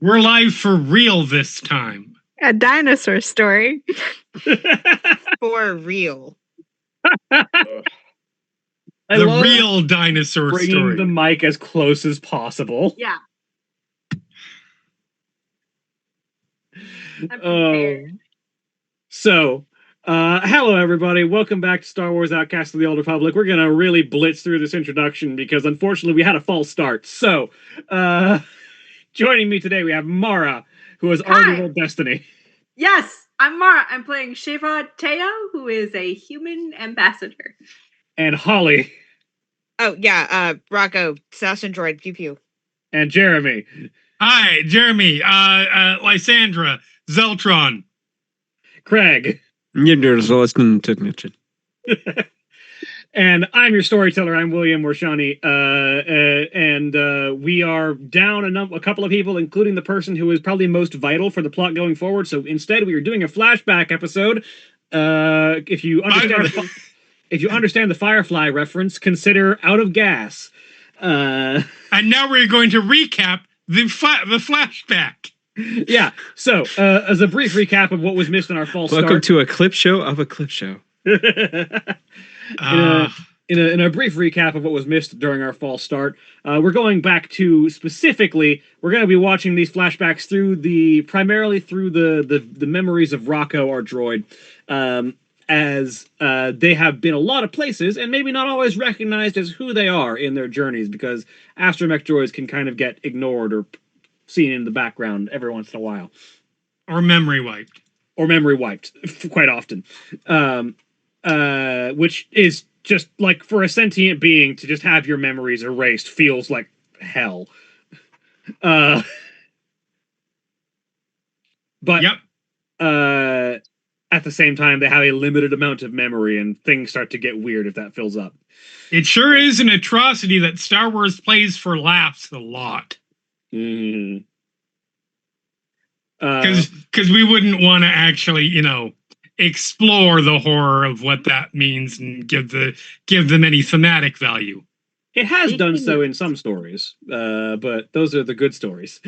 We're live for real this time. A dinosaur story. For real. The real dinosaur bringing story. the mic as close as possible. Yeah. Hello everybody. Welcome back to Star Wars Outcasts of the Old Republic. We're gonna really blitz through this introduction because unfortunately we had a false start. So, joining me today we have Mara, who has already rolled Destiny. Yes, I'm Mara. I'm playing Sheva Teo, who is a human ambassador. And Holly. Oh, yeah, Rocco, assassin droid, pew pew. And Jeremy. Hi, Jeremy, Lysandra, Zeltron. Craig. And I'm your storyteller. I'm William Warshani. And we are down a couple of people, including the person who is probably most vital for the plot going forward. So instead, we are doing a flashback episode. If you understand the Firefly reference, consider Out of Gas. And now we're going to recap the flashback. Yeah. So, as a brief recap of what was missed in our false start. Welcome to a clip show of a clip show. In a brief recap of what was missed during our false start, we're going back to specifically. We're going to be watching these flashbacks primarily through the memories of Rocco, our droid, as they have been a lot of places and maybe not always recognized as who they are in their journeys, because astromech droids can kind of get ignored or seen in the background every once in a while, or memory wiped quite often. Which is just like, for a sentient being to just have your memories erased feels like hell. But yep. At the same time, they have a limited amount of memory, and things start to get weird if that fills up. It sure is an atrocity that Star Wars plays for laughs a lot. Mm-hmm. Because we wouldn't want to actually, explore the horror of what that means and give them any thematic value. It has done so in some stories, but those are the good stories.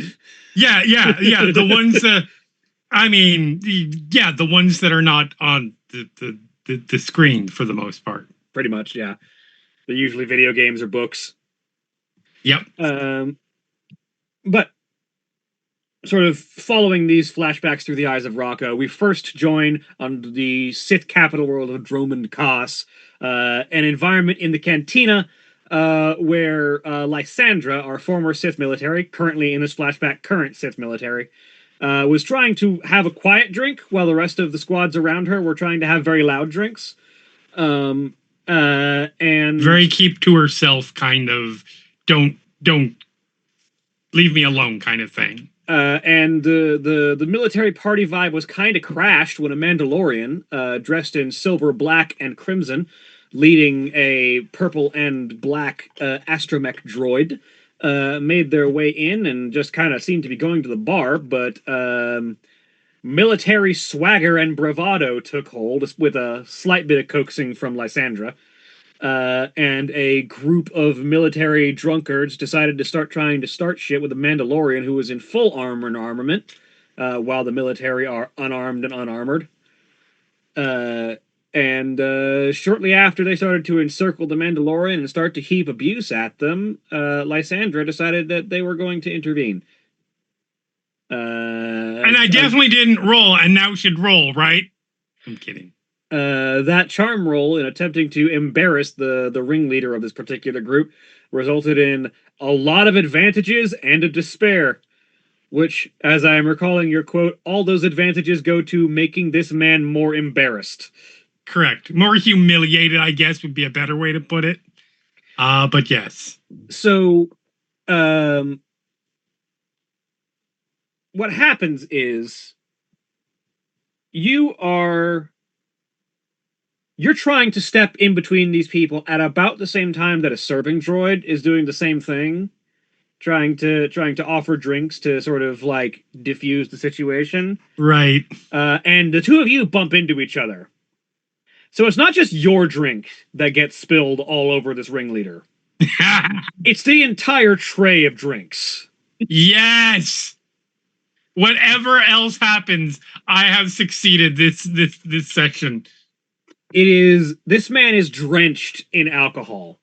Yeah. The ones the ones that are not on the screen for the most part. Pretty much, yeah. They're usually video games or books. Yep. But sort of following these flashbacks through the eyes of Rocco, we first join on the Sith capital world of Dromund Kaas, an environment in the cantina where Lysandra, our former Sith military, currently in this flashback, current Sith military, was trying to have a quiet drink while the rest of the squads around her were trying to have very loud drinks. And very keep to herself kind of, don't leave me alone kind of thing. And the military party vibe was kind of crashed when a Mandalorian, dressed in silver, black, and crimson, leading a purple and black astromech droid, made their way in and just kind of seemed to be going to the bar, but military swagger and bravado took hold with a slight bit of coaxing from Lysandra. And a group of military drunkards decided to start trying to start shit with a Mandalorian who was in full armor and armament, while the military are unarmed and unarmored. And shortly after they started to encircle the Mandalorian and start to heap abuse at them, Lysandra decided that they were going to intervene. And I definitely didn't roll, and now should roll, right? I'm kidding. That charm roll, in attempting to embarrass the ringleader of this particular group, resulted in a lot of advantages and a despair, which, as I am recalling your quote, all those advantages go to making this man more embarrassed. Correct. More humiliated, I guess, would be a better way to put it. But yes. So, what happens is you're trying to step in between these people at about the same time that a serving droid is doing the same thing, trying to offer drinks to sort of like diffuse the situation. Right. And the two of you bump into each other. So it's not just your drink that gets spilled all over this ringleader. It's the entire tray of drinks. Yes. Whatever else happens, I have succeeded this session. This man is drenched in alcohol.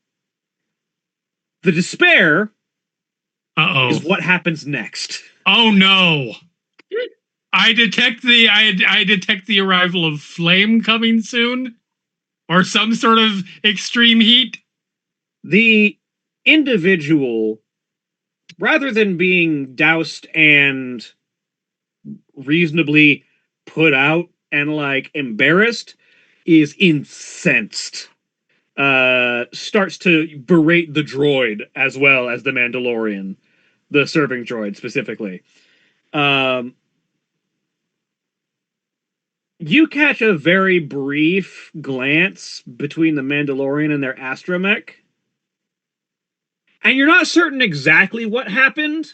The despair is what happens next. Oh no. I detect the arrival of flame coming soon, or some sort of extreme heat. The individual, rather than being doused and reasonably put out and like embarrassed, is incensed. Starts to berate the droid as well as the Mandalorian, the serving droid specifically. You catch a very brief glance between the Mandalorian and their astromech, and you're not certain exactly what happened,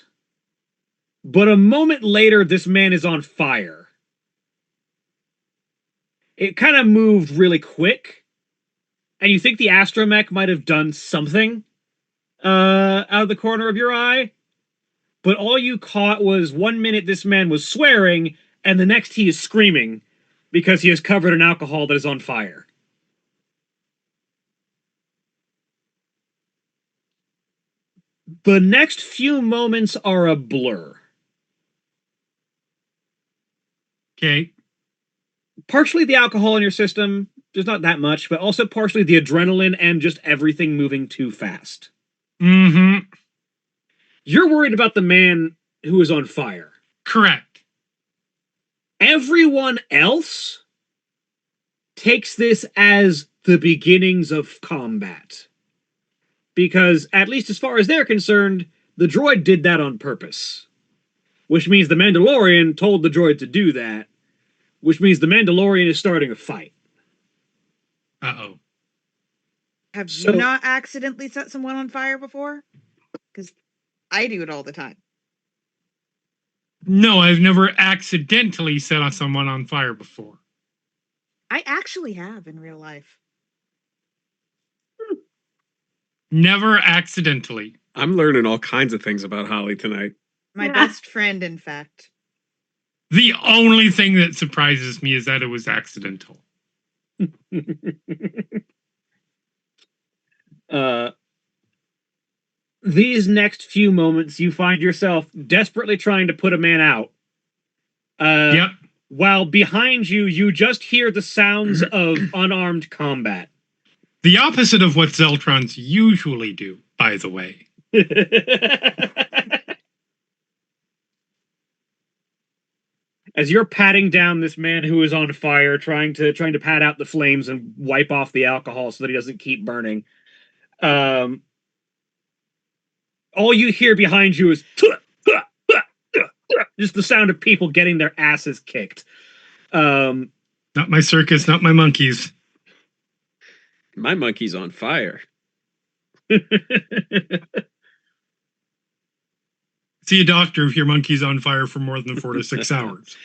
but a moment later, this man is on fire. It kind of moved really quick, and you think the astromech might have done something out of the corner of your eye, but all you caught was 1 minute this man was swearing, and the next he is screaming because he is covered in alcohol that is on fire. The next few moments are a blur. Okay. Partially the alcohol in your system, there's not that much, but also partially the adrenaline and just everything moving too fast. Mm-hmm. You're worried about the man who is on fire. Correct. Everyone else takes this as the beginnings of combat. Because, at least as far as they're concerned, the droid did that on purpose. Which means the Mandalorian told the droid to do that. Which means the Mandalorian is starting a fight. Uh-oh. Have you not accidentally set someone on fire before? Because I do it all the time. No, I've never accidentally set someone on fire before. I actually have in real life. Never accidentally. I'm learning all kinds of things about Holly tonight. My best friend, in fact. The only thing that surprises me is that it was accidental. These next few moments, you find yourself desperately trying to put a man out. Yep. While behind you, you just hear the sounds of unarmed combat. The opposite of what Zeltrons usually do, by the way. As you're patting down this man who is on fire, trying to pat out the flames and wipe off the alcohol so that he doesn't keep burning, all you hear behind you is just the sound of people getting their asses kicked. Not my circus, not my monkeys. My monkey's on fire. See a doctor if your monkey's on fire for more than 4 to 6 hours.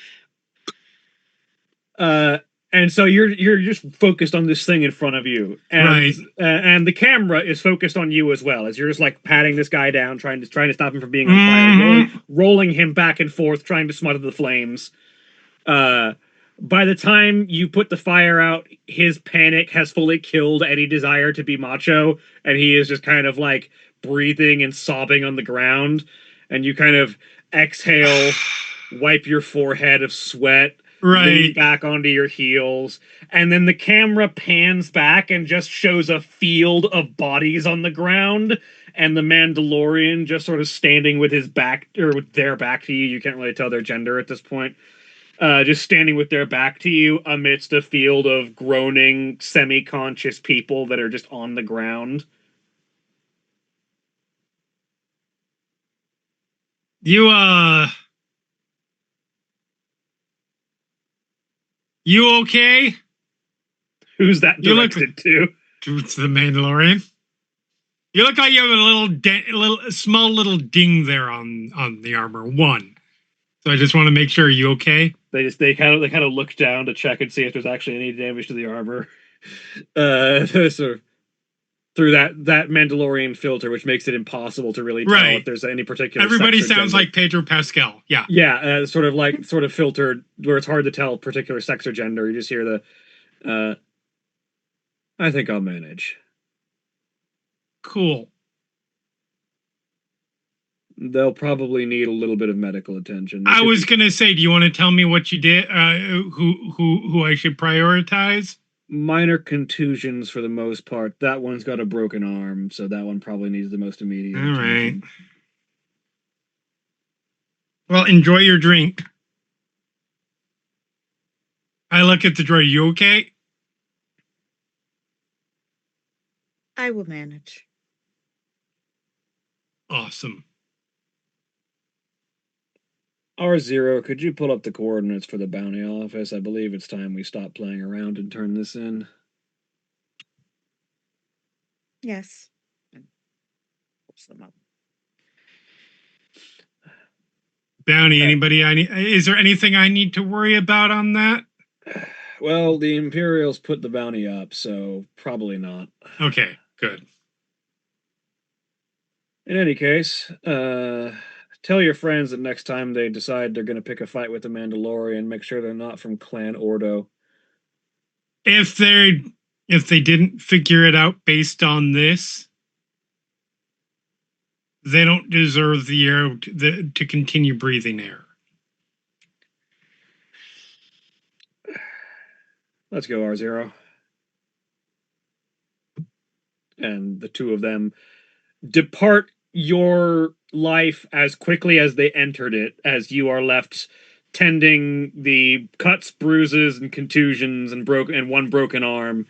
And so you're just focused on this thing in front of you, and Right. And the camera is focused on you as well, as you're just like patting this guy down, trying to stop him from being on fire, rolling him back and forth, trying to smother the flames. By the time you put the fire out, his panic has fully killed any desire to be macho, and he is just kind of like breathing and sobbing on the ground. And you kind of exhale, wipe your forehead of sweat, lean back onto your heels, and then the camera pans back and just shows a field of bodies on the ground, and the Mandalorian just sort of standing with his back, or with their back to you. You can't really tell their gender at this point. Just standing with their back to you amidst a field of groaning, semi-conscious people that are just on the ground. You okay? Who's that directed to? It's the Mandalorian. You look like you have a small little ding there on the armor. One. So I just want to make sure. Are you okay? They kind of look down to check and see if there's actually any damage to the armor. Sort of. through that Mandalorian filter, which makes it impossible to really tell Right. if there's any particular. Everybody sex or sounds gender. like Pedro Pascal. Yeah. Yeah, sort of filtered where it's hard to tell particular sex or gender. You just hear the. I think I'll manage. Cool. They'll probably need a little bit of medical attention. I was gonna say, do you want to tell me what you did? Who I should prioritize? Minor contusions for the most part. That one's got a broken arm, so that one probably needs the most immediate All attention. right. Well, enjoy your drink. I look at the droid. You okay? I will manage. Awesome. R0, could you pull up the coordinates for the bounty office? I believe it's time we stop playing around and turn this in. Yes. Pulls them up. Bounty. Anybody? Is there anything I need to worry about on that? Well, the Imperials put the bounty up, so probably not. Okay. Good. In any case, tell your friends that next time they decide they're going to pick a fight with the Mandalorian, make sure they're not from Clan Ordo. If they didn't figure it out based on this, they don't deserve the air to continue breathing air. Let's go, R0. And the two of them depart your life as quickly as they entered it, as you are left tending the cuts, bruises, and contusions and one broken arm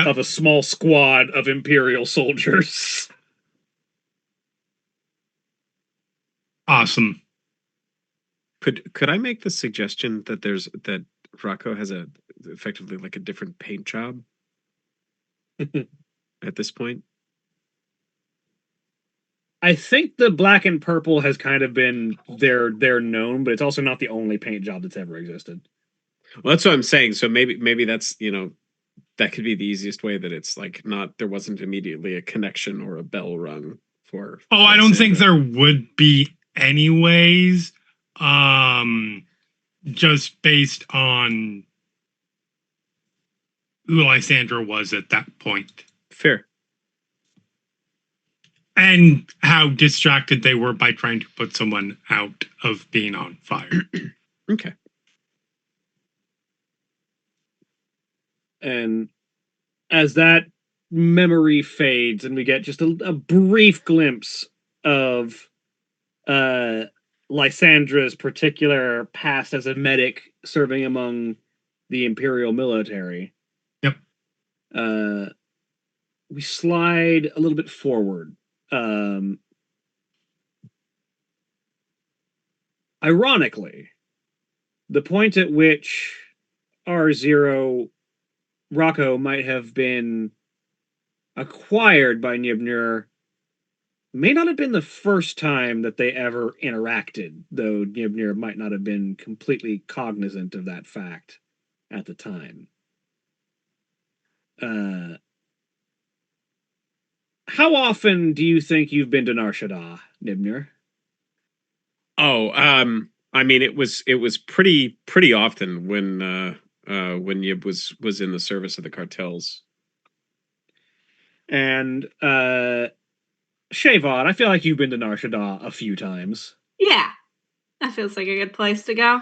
of a small squad of Imperial soldiers. Awesome. Could I make the suggestion that Rocco has effectively like a different paint job at this point? I think the black and purple has kind of been their known, but it's also not the only paint job that's ever existed. Well, that's what I'm saying. So maybe that's, that could be the easiest way, that it's like there wasn't immediately a connection or a bell rung for. Oh, I don't think there would be anyways. Just based on who Lysandra was at that point. Fair. And how distracted they were by trying to put someone out of being on fire. Okay. And as that memory fades and we get just a brief glimpse of Lysandra's particular past as a medic serving among the Imperial military. Yep. We slide a little bit forward. Ironically, the point at which R0 Rocco might have been acquired by Nibnur may not have been the first time that they ever interacted, though Nibnur might not have been completely cognizant of that fact at the time. How often do you think you've been to Nar Shaddaa, Nibnur? Oh, I mean, it was pretty often when Yib was in the service of the cartels. And Shavon, I feel like you've been to Nar Shaddaa a few times. Yeah, that feels like a good place to go.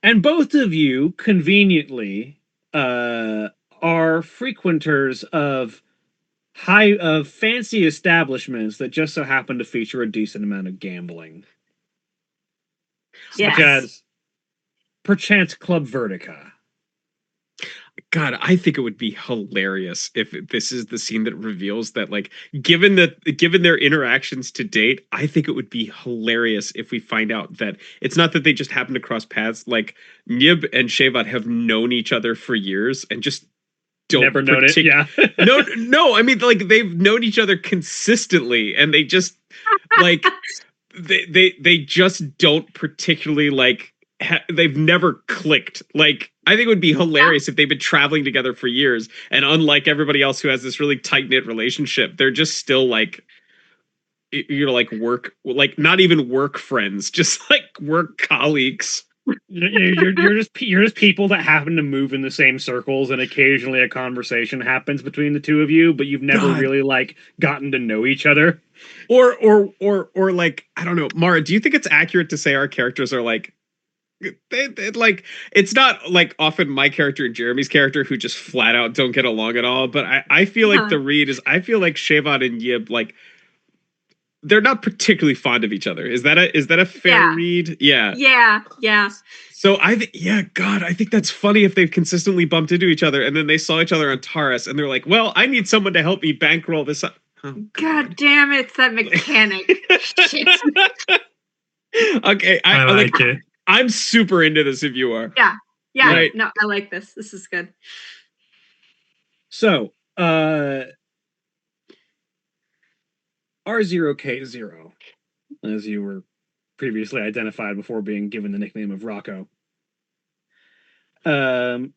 And both of you, conveniently, are frequenters of fancy establishments that just so happen to feature a decent amount of gambling. Yes. Such as, perchance, Club Vertica. God, I think it would be hilarious if this is the scene that reveals that, like, given their interactions to date, I think it would be hilarious if we find out that it's not that they just happen to cross paths. Like, Nib and Shevat have known each other for years and just don't never known it. Yeah. no. I mean, like, they've known each other consistently, and they just like they just don't particularly like they've never clicked. Like, I think it would be hilarious if they've been traveling together for years, and unlike everybody else who has this really tight knit relationship, they're just still like, like work, like not even work friends, just like work colleagues. You're just people that happen to move in the same circles, and occasionally a conversation happens between the two of you, but you've never God. really like gotten to know each other. Or like, I don't know, Mara, do you think it's accurate to say our characters are like, they like, it's not like often my character and Jeremy's character who just flat out don't get along at all, but I feel like the read is, I feel like Shavon and Yib, like, they're not particularly fond of each other. Is that a fair read? Yeah. Yeah. So God, I think that's funny if they've consistently bumped into each other and then they saw each other on Taurus and they're like, well, I need someone to help me bankroll this up. Oh, God damn it, it's that mechanic. Shit. I Okay, like it. I'm super into this if you are. Yeah. Right. No, I like this. This is good. So, R0K0, as you were previously identified before being given the nickname of Rocco. You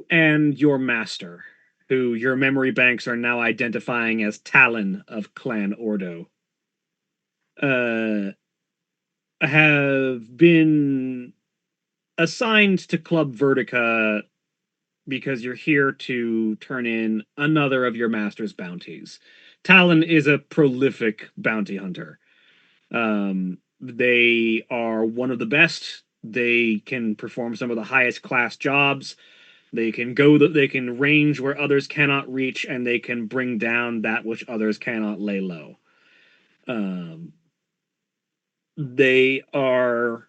and your master, who your memory banks are now identifying as Talon of Clan Ordo, have been assigned to Club Vertica because you're here to turn in another of your master's bounties. Talon is a prolific bounty hunter. They are one of the best. They can perform some of the highest class jobs. They can they can range where others cannot reach, and they can bring down that which others cannot lay low. They are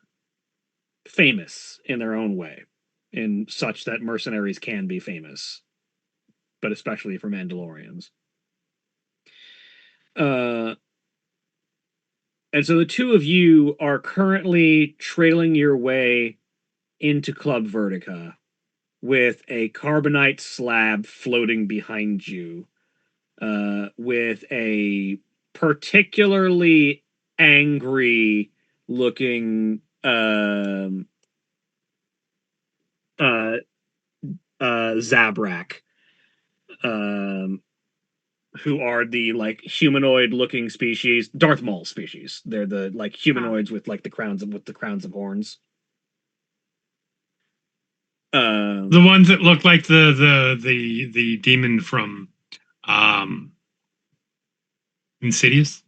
famous in their own way, in such that mercenaries can be famous, but especially for Mandalorians. And so the two of you are currently trailing your way into Club Vertica with a carbonite slab floating behind you, with a particularly angry looking Zabrak, who are the like humanoid looking species, Darth Maul species. They're the like humanoids with like the crowns of horns. The ones that look like the demon from Insidious.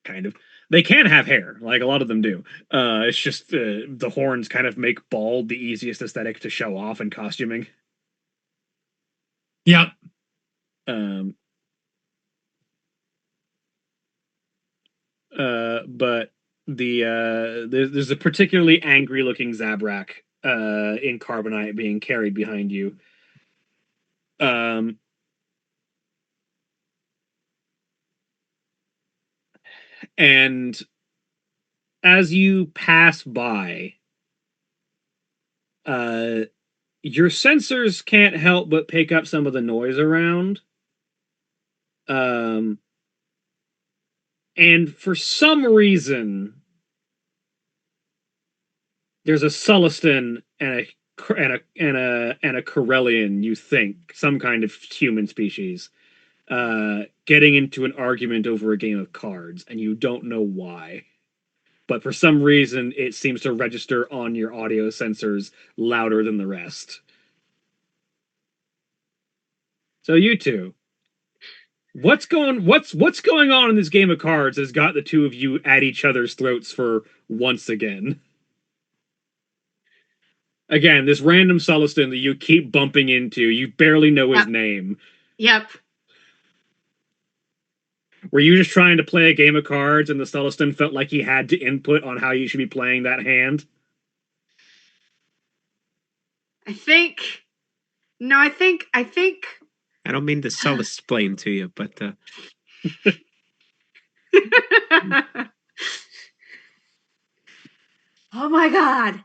Kind of. They can have hair, like a lot of them do. It's just the horns kind of make bald the easiest aesthetic to show off in costuming. Yep. But there's a particularly angry looking Zabrak in carbonite being carried behind you. And as you pass by, your sensors can't help but pick up some of the noise around. And for some reason, there's a Sullustan and a Corellian, you think, some kind of human species, getting into an argument over a game of cards, and you don't know why. But for some reason, it seems to register on your audio sensors louder than the rest. So you two, what's going on in this game of cards has got the two of you at each other's throats for once again? Again, this random Sullustan that you keep bumping into, you barely know his name. Yep. Were you just trying to play a game of cards and the Sullustan felt like he had to input on how you should be playing that hand? I think I don't mean to explain to you, but oh my god.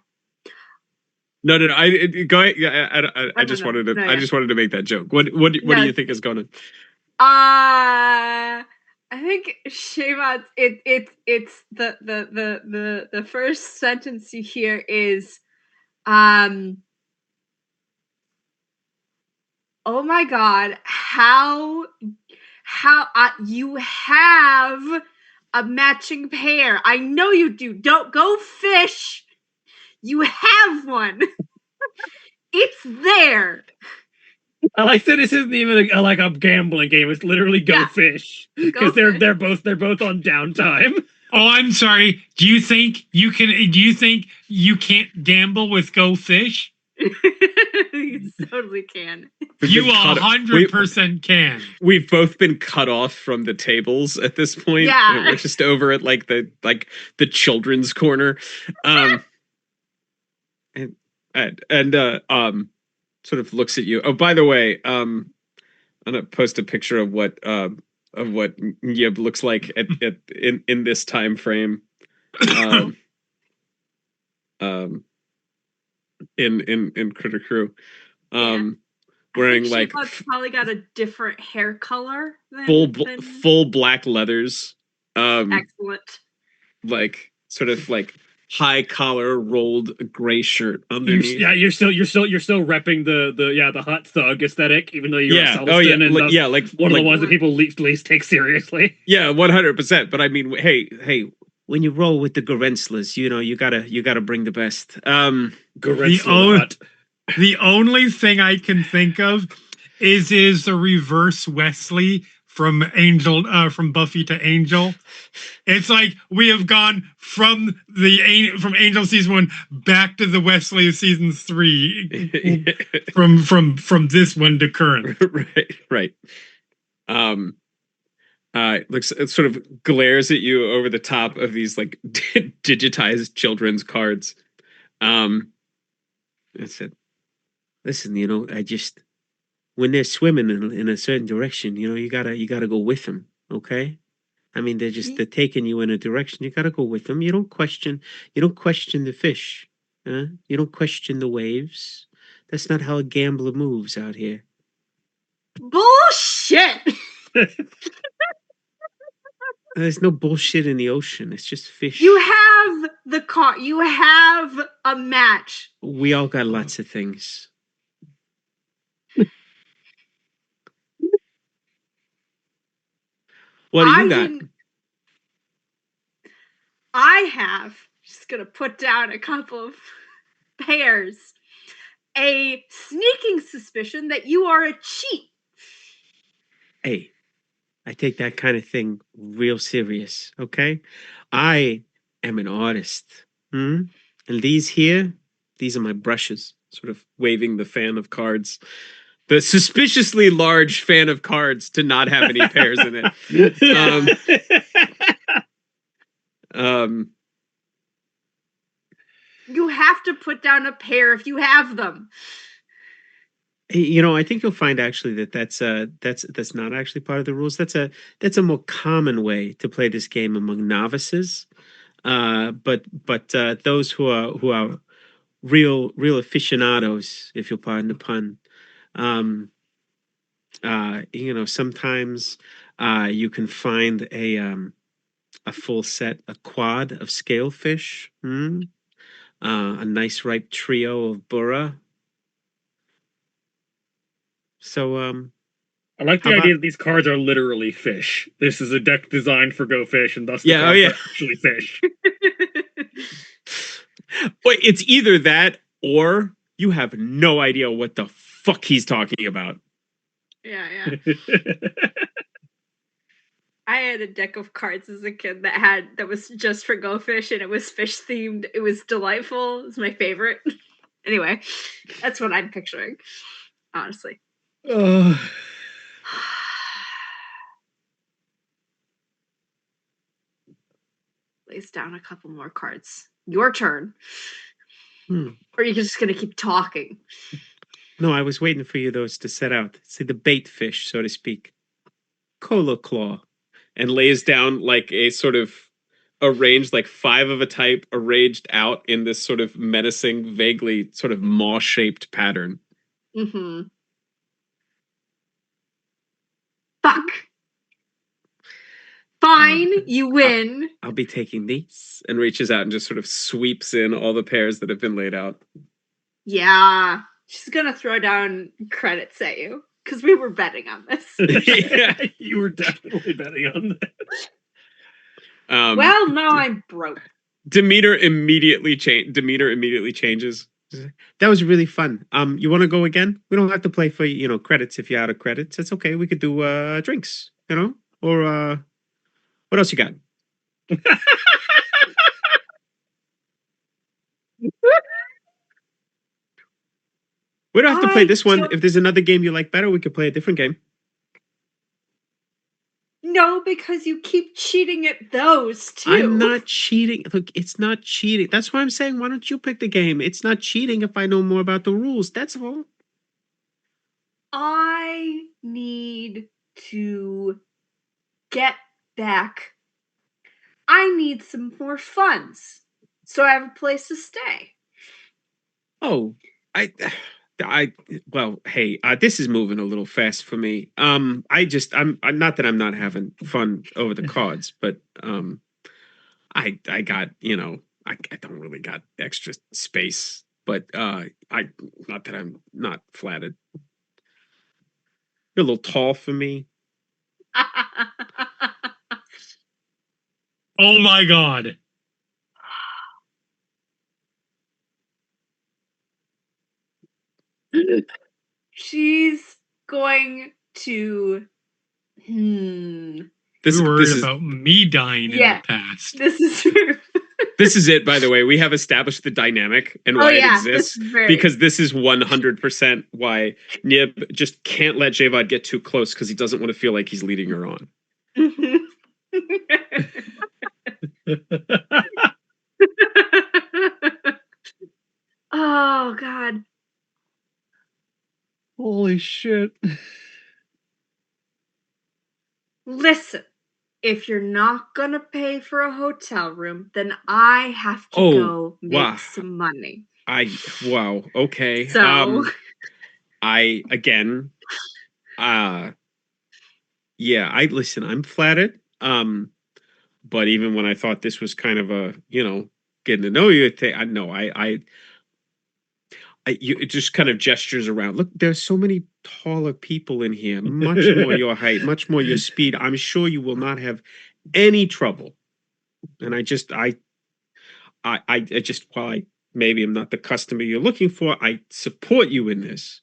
no. Go ahead. Yeah, I just wanted to. I just wanted to make that joke. What do you think is going on? I think Shavon's it's the first sentence you hear is oh my god, how you have a matching pair. I know you do. Don't go fish. You have one. It's there. I like that this isn't even like a gambling game. It's literally go Yeah. fish Go because fish. they're both on downtime. Oh, I'm sorry. Do you think you can't gamble with Go Fish? You totally can. We've You been cut- 100% can. We've both been cut off from the tables at this point. Yeah. We're just over at like the children's corner. And sort of looks at you. Oh, by the way, I'm gonna post a picture of what Yib looks like in this time frame. In Critter Crew. Wearing like probably got a different hair color than full black leathers. Excellent. Like sort of like high collar rolled gray shirt underneath. You're still repping the hot thug aesthetic, even though you're a Sulliston and like one of the ones that people least take seriously. Yeah, 100%. But I mean, hey, when you roll with the Gorenslas, you gotta bring the best. The only thing I can think of is the reverse Wesley from Buffy to Angel. It's like we have gone from Angel season 1 back to the Wesley of season 3 from this one to current. Right. It sort of glares at you over the top of these like digitized children's cards. It said, "Listen, when they're swimming in a certain direction, you gotta go with them, okay? I mean, they're taking you in a direction. You gotta go with them. You don't question the fish. You don't question the waves. That's not how a gambler moves out here." Bullshit. There's no bullshit in the ocean. It's just fish. You have the car. You have a match. We all got lots of things. What do you got? I have, just gonna put down a couple of pairs, a sneaking suspicion that you are a cheat. Hey, I take that kind of thing real serious, okay? I am an artist. And these are my brushes, sort of waving the fan of cards. The suspiciously large fan of cards to not have any pairs in it. You have to put down a pair if you have them. I think you'll find actually that's not actually part of the rules. That's a more common way to play this game among novices. But those who are real aficionados, if you'll pardon the pun, sometimes you can find a full set, a quad of scalefish, a nice ripe trio of burra. So I like the idea that these cards are literally fish. This is a deck designed for Go Fish, and thus the cards are actually fish. But it's either that or you have no idea what the fuck he's talking about. Yeah. I had a deck of cards as a kid that was just for Go Fish, and it was fish themed. It was delightful. It was my favorite. Anyway, that's what I'm picturing, honestly. Lays down a couple more cards. Your turn. Or you're just gonna keep talking. No, I was waiting for you those to set out. See the bait fish, so to speak. Cola Claw. And lays down like a sort of arranged, like 5 of a type arranged out in this sort of menacing, vaguely sort of maw-shaped pattern. Fuck. Fine, you win. I'll be taking these, and reaches out and just sort of sweeps in all the pairs that have been laid out. Yeah. She's gonna throw down credits at you. Because we were betting on this. Yeah. You were definitely betting on that. Well, now I'm broke. Demeter immediately changes. That was really fun. You want to go again? We don't have to play for credits if you're out of credits. It's okay. We could do drinks, or what else you got? We don't have to play this one. If there's another game you like better, we could play a different game. No, because you keep cheating at those too. I'm not cheating. Look, it's not cheating. That's why I'm saying, why don't you pick the game? It's not cheating if I know more about the rules. That's all. I need to get back. I need some more funds. So I have a place to stay. Oh, well, hey, this is moving a little fast for me. I'm not that I'm not having fun over the cards, but I got, I don't really got extra space, but not that I'm not flattered. You're a little tall for me. Oh my god. She's going to. This We were worried is about me dying in Yeah. the past. This is true. this is it. By the way, we have established the dynamic and why it exists, because this is 100% why Nib just can't let Javad get too close because he doesn't want to feel like he's leading her on. Oh God. Holy shit. Listen, if you're not gonna pay for a hotel room, then I have to go make wow. some money. Wow, okay. So Listen, I'm flattered. But even when I thought this was kind of a, getting to know you thing, I know it just kind of gestures around. Look, there's so many taller people in here, much more your height, much more your speed. I'm sure you will not have any trouble. And while maybe I'm not the customer you're looking for, I support you in this.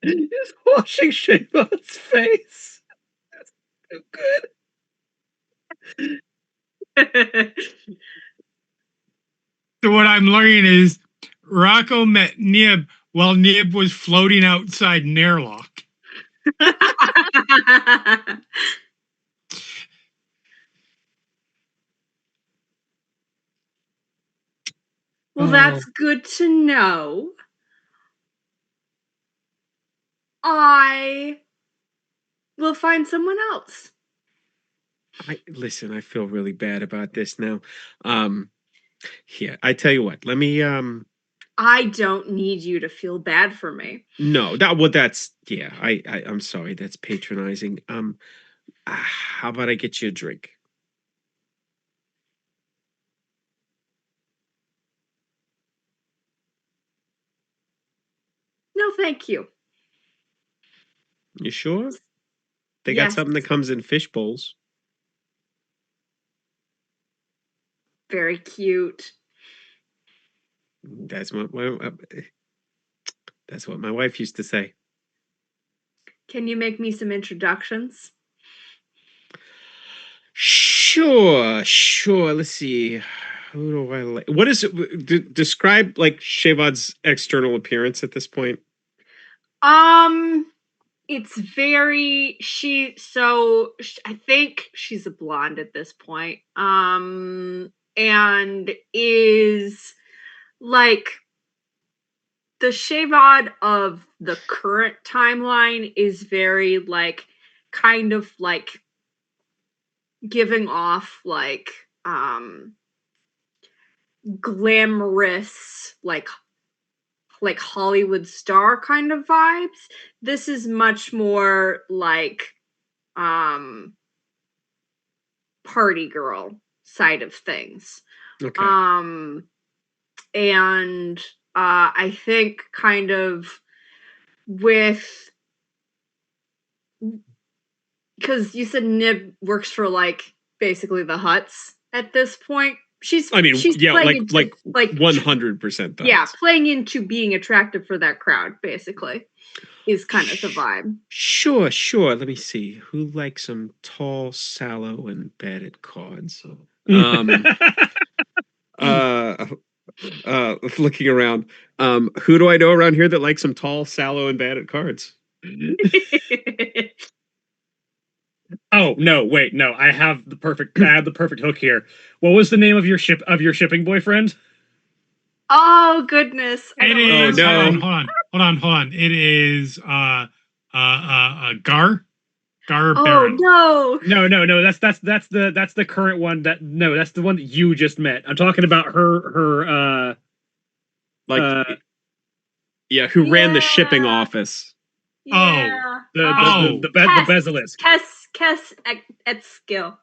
Just washing Shavon's face. That's so good. So what I'm learning is Rocco met Nib while Nib was floating outside Nairlock. Well, that's good to know. I will find someone else. Listen, I feel really bad about this now. Here, I tell you what, let me I don't need you to feel bad for me. No, I'm sorry, that's patronizing. How about I get you a drink? No, thank you. You sure? They got something that comes in fish bowls. Very cute. That's what my wife used to say. Can you make me some introductions? Sure. Let's see. Who do I like? What is it? Describe like Shavad's external appearance at this point. It's very I think she's a blonde at this point. And is like the Shavad of the current timeline is very like kind of like giving off like glamorous, like Hollywood star kind of vibes. This is much more like party girl side of things. Okay. And I think kind of with, because you said Nib works for like basically the Huts at this point. She's yeah, playing like into, 100%. yeah, playing into being attractive for that crowd basically is kind of the vibe. Sure. Let me see. Who likes some tall, sallow, and bad at cards? Looking around. Who do I know around here that likes some tall, sallow, and bad at cards? Oh no! Wait, no. I have the perfect hook here. What was the name of your shipping boyfriend? Oh goodness! It is. no. Hold on. It is Gar. Oh Baron. no! No. That's the current one. That's the one that you just met. I'm talking about her. Who ran the shipping office? Yeah. The Basilisk. Kess at skill.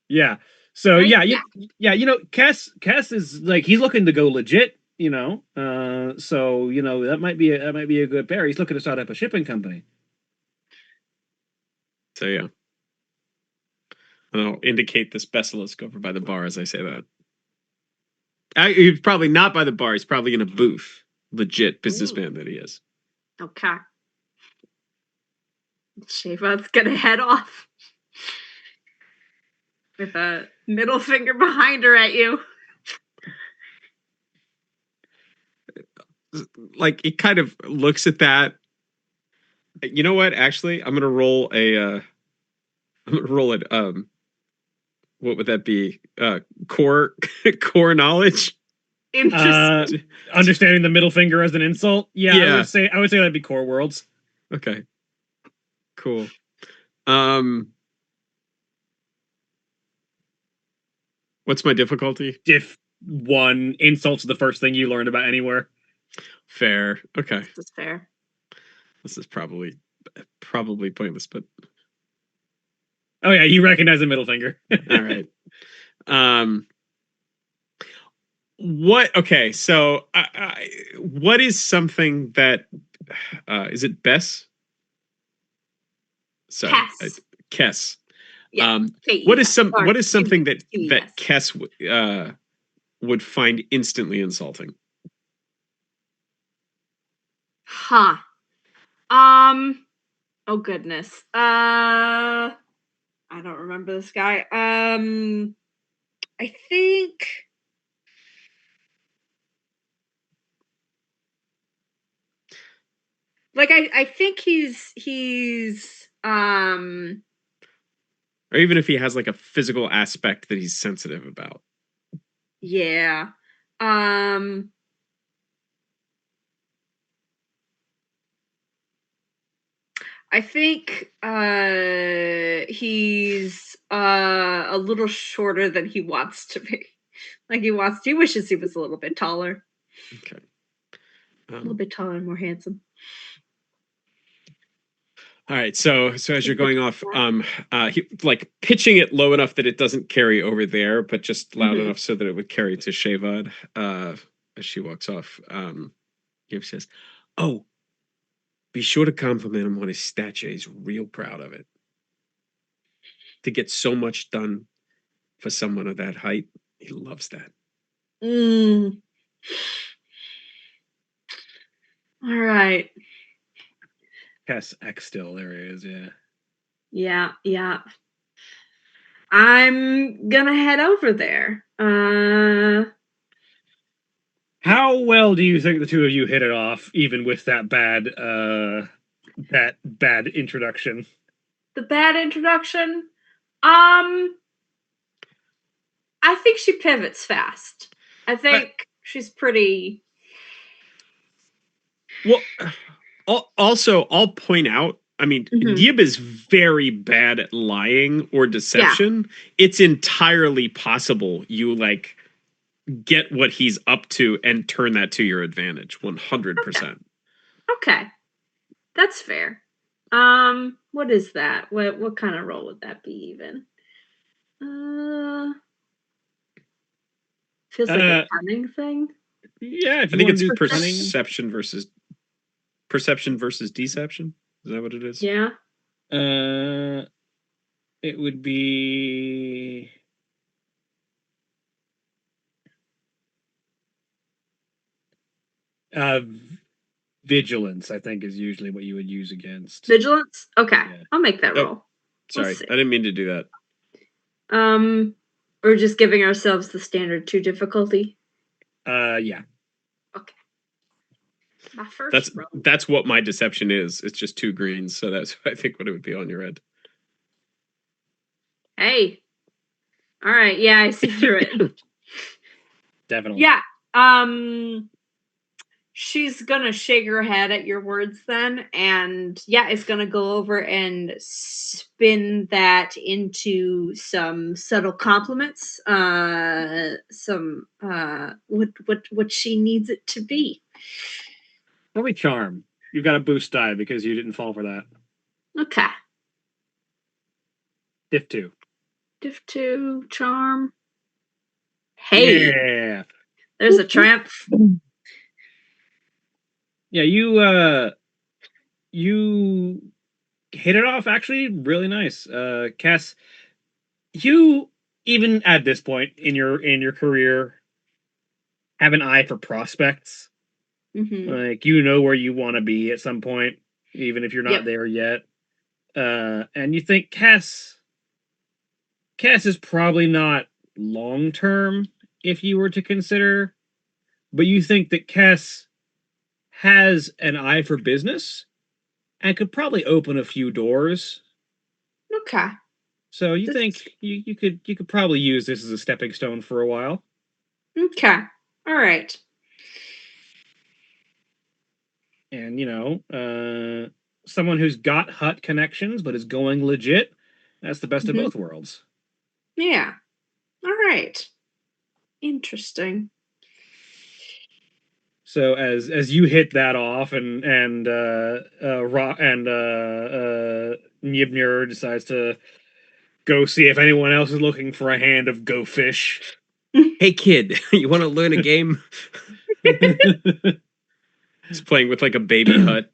Yeah. So Right? yeah. Kess is like, he's looking to go legit. So that might be a good pair. He's looking to start up a shipping company. So yeah. And I'll indicate this basilisk over by the bar as I say that. He's probably not by the bar. He's probably in a booth. Legit businessman that he is. Okay. Shavon's gonna head off with a middle finger behind her at you. Like, he kind of looks at that. You know what? Actually, I'm gonna roll a. I'm gonna roll it. What would that be? Core knowledge. Interesting. Understanding the middle finger as an insult. Yeah. Yeah. I would say that'd be core worlds. Okay. Cool. What's my difficulty? Diff 1. Insults the first thing you learned about anywhere. Fair. Okay. This is fair. This is probably pointless, but oh yeah, you recognize the middle finger. all right. What? Okay. So, what is something that? Is it Bess? Sorry, Kess. Kess. Yeah. What is something that yes. Kess would find instantly insulting? Huh. Oh goodness. I don't remember this guy. I think. Like I think he's Or even if he has like a physical aspect that he's sensitive about. yeah. I think he's a little shorter than he wants to be. Like he wishes he was a little bit taller. Okay. A little bit taller and more handsome. All right, so as you're going off, he, like, pitching it low enough that it doesn't carry over there, but just loud enough so that it would carry to Shavad. As she walks off, he says, "Oh, be sure to compliment him on his stature. He's real proud of it. To get so much done for someone of that height, he loves that." All right. Kess X still, there he is. Yeah. I'm gonna head over there. How well do you think the two of you hit it off, even with that bad introduction? The bad introduction? I think she pivots fast. I think she's pretty. Well, also, I'll point out, I mean, Yib is very bad at lying or deception. Yeah. It's entirely possible you, like, get what he's up to and turn that to your advantage 100%. Okay. That's fair. What is that? What kind of roll would that be even? Feels like a cunning thing. Yeah, if I you think want it's to do cunning, perception versus deception. Is that what it is? Yeah. it would be vigilance. I think is usually what you would use against. Vigilance? Okay. Yeah. I'll make that Oh, roll. Sorry, Let's see. I didn't mean to do that. We're just giving ourselves the standard 2 difficulty. Yeah. Okay. My first roll. That's what my deception is. It's just 2 greens, so that's I think what it would be on your end. Hey. All right. Yeah, I see through it. Definitely. Yeah. She's gonna shake her head at your words then, and yeah, it's gonna go over and spin that into some subtle compliments. Some what she needs it to be. Probably charm. You've got a boost die because you didn't fall for that. Okay. Diff 2. Diff 2, charm. Hey, Yeah. there's a triumph. Yeah, you hit it off actually really nice. Cass, you even at this point in your career have an eye for prospects. Mm-hmm. Like you know where you want to be at some point, even if you're not Yep. there yet. And you think Cass is probably not long term if you were to consider, but you think that Cass has an eye for business and could probably open a few doors. Okay. So you think you could probably use this as a stepping stone for a while. Okay. All right. And someone who's got hut connections but is going legit, that's the best of both worlds. Yeah. All right. Interesting. So as you hit that off and Nibnir decides to go see if anyone else is looking for a hand of Go Fish. Hey kid, you want to learn a game? He's playing with like a baby hut.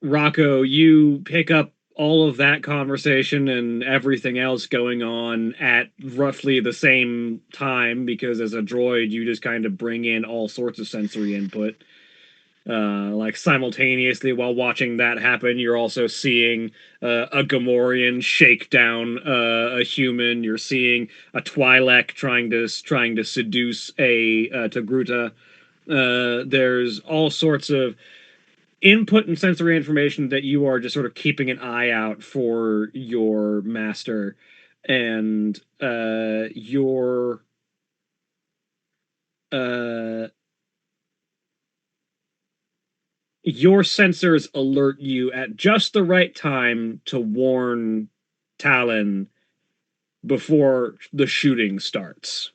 Rocco, you pick up all of that conversation and everything else going on at roughly the same time because as a droid you just kind of bring in all sorts of sensory input. Like simultaneously while watching that happen, you're also seeing a Gamorrean shake down a human. You're seeing a Twi'lek trying to seduce a Togruta. There's all sorts of input and sensory information that you are just sort of keeping an eye out for your master, and your sensors alert you at just the right time to warn Talon before the shooting starts.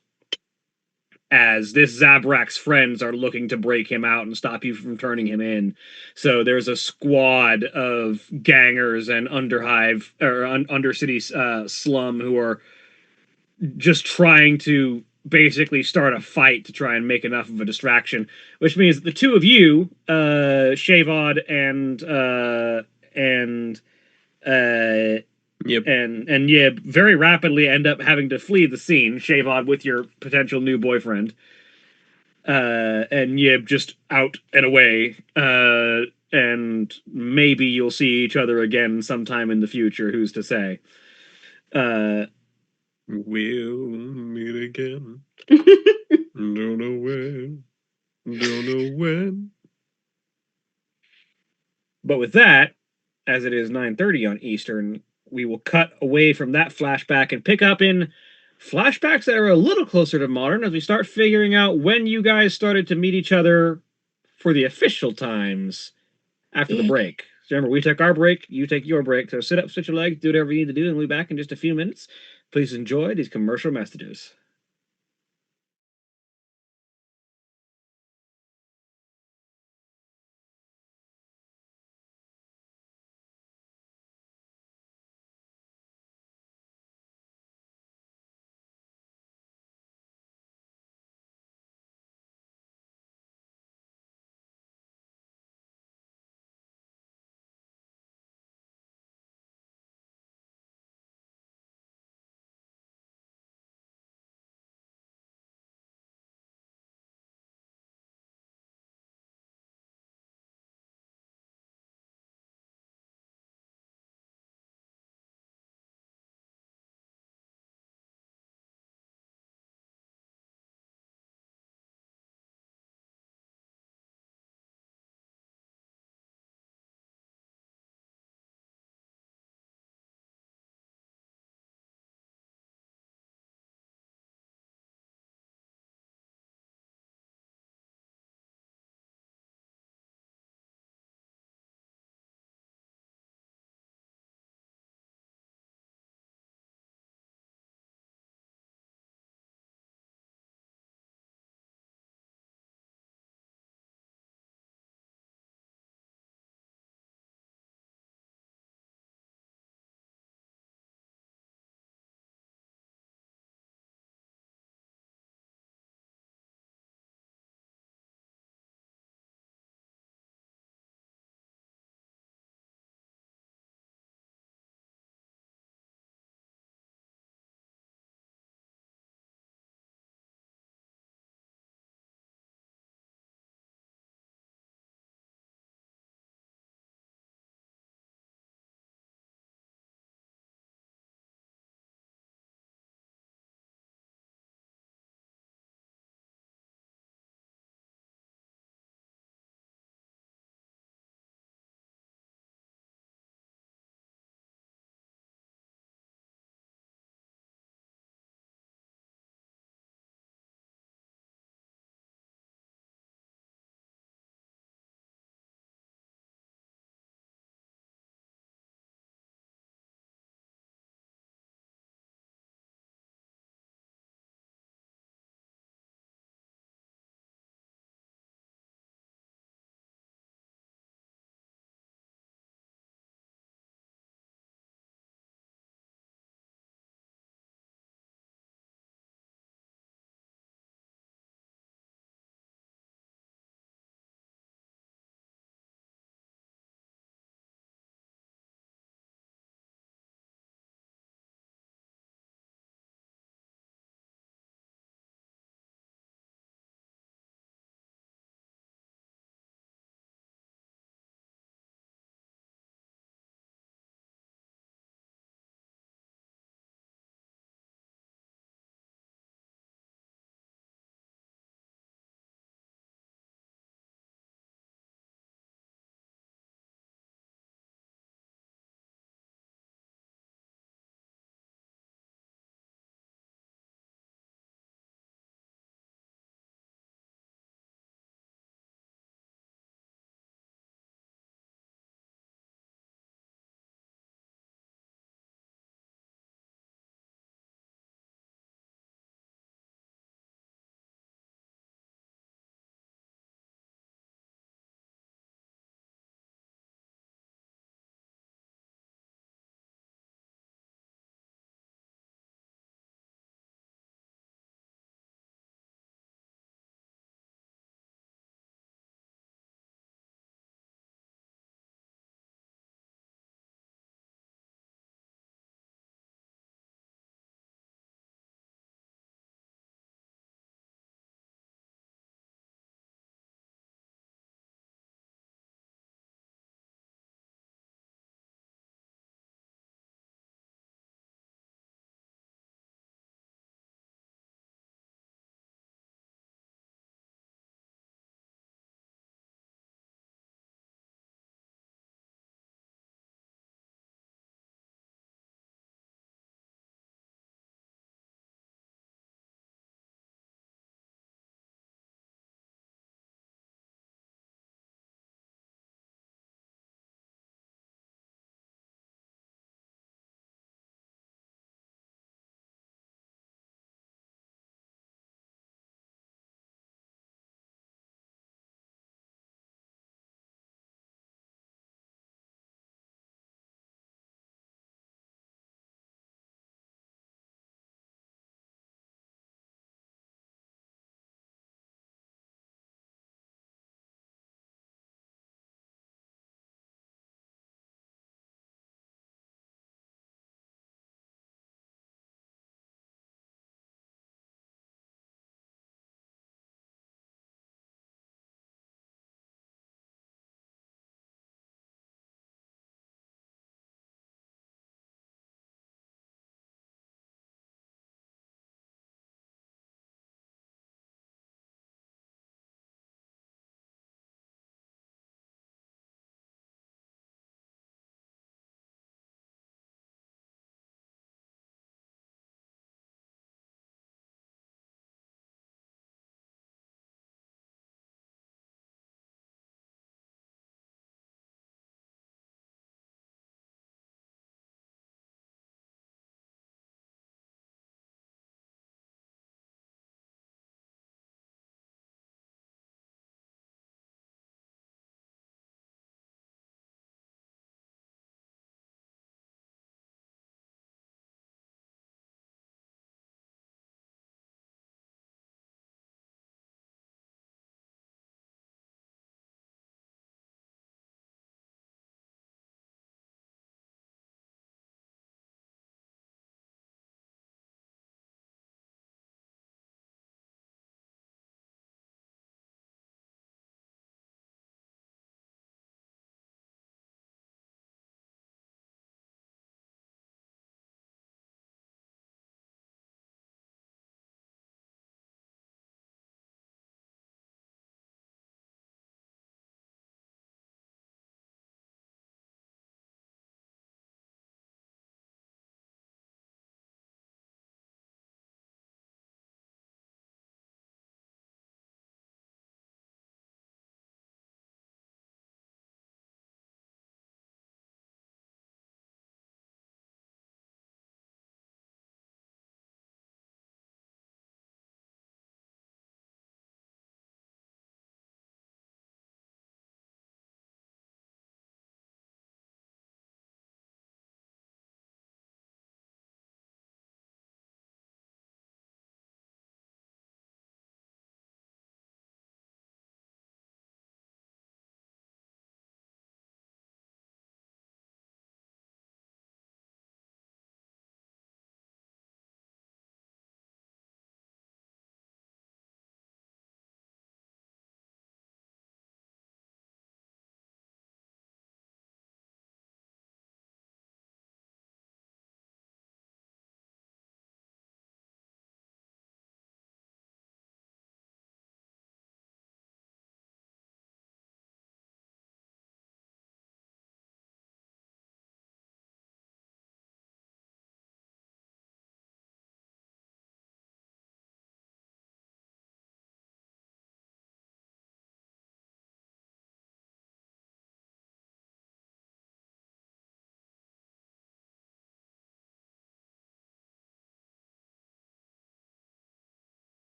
As this Zabrak's friends are looking to break him out and stop you from turning him in. So there's a squad of gangers and underhive or undercity slum who are just trying to basically start a fight to try and make enough of a distraction, which means the two of you, Shavod Yep. and Yib, very rapidly end up having to flee the scene. Shavod with your potential new boyfriend, and Yib just out and away. And maybe you'll see each other again sometime in the future. Who's to say? We'll meet again. Don't know when. Don't know when. But with that, as it is 9:30 on Eastern, we will cut away from that flashback and pick up in flashbacks that are a little closer to modern as we start figuring out when you guys started to meet each other for the official times after the break. So remember, we took our break, you take your break. So sit up, switch your legs, do whatever you need to do, and we'll be back in just a few minutes. Please enjoy these commercial messages.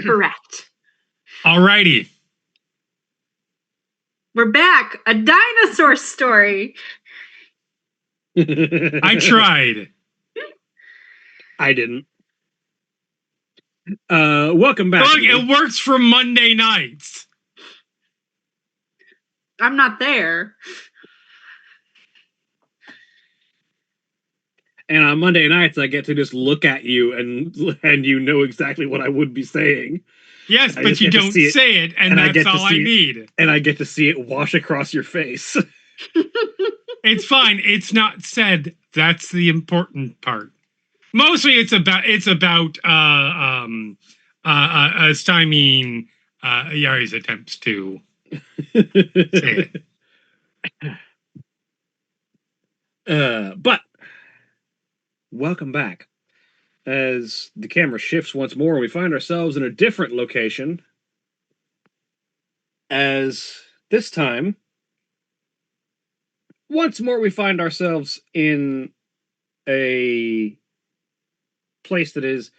Correct. Alrighty. We're back. A dinosaur story. I tried. I didn't. Welcome back. Look, it works for Monday nights. I'm not there. And on Monday nights, I get to just look at you and you know exactly what I would be saying. Yes, I but just you get to don't see it, say it, and I that's get to all I see it. need. And I get to see it wash across your face. It's fine. It's not said. That's the important part. Mostly, it's about stymieing Yari's attempts to say it. But welcome back. As the camera shifts once more, we find ourselves in a different location. As this time, once more, we find ourselves in a place that is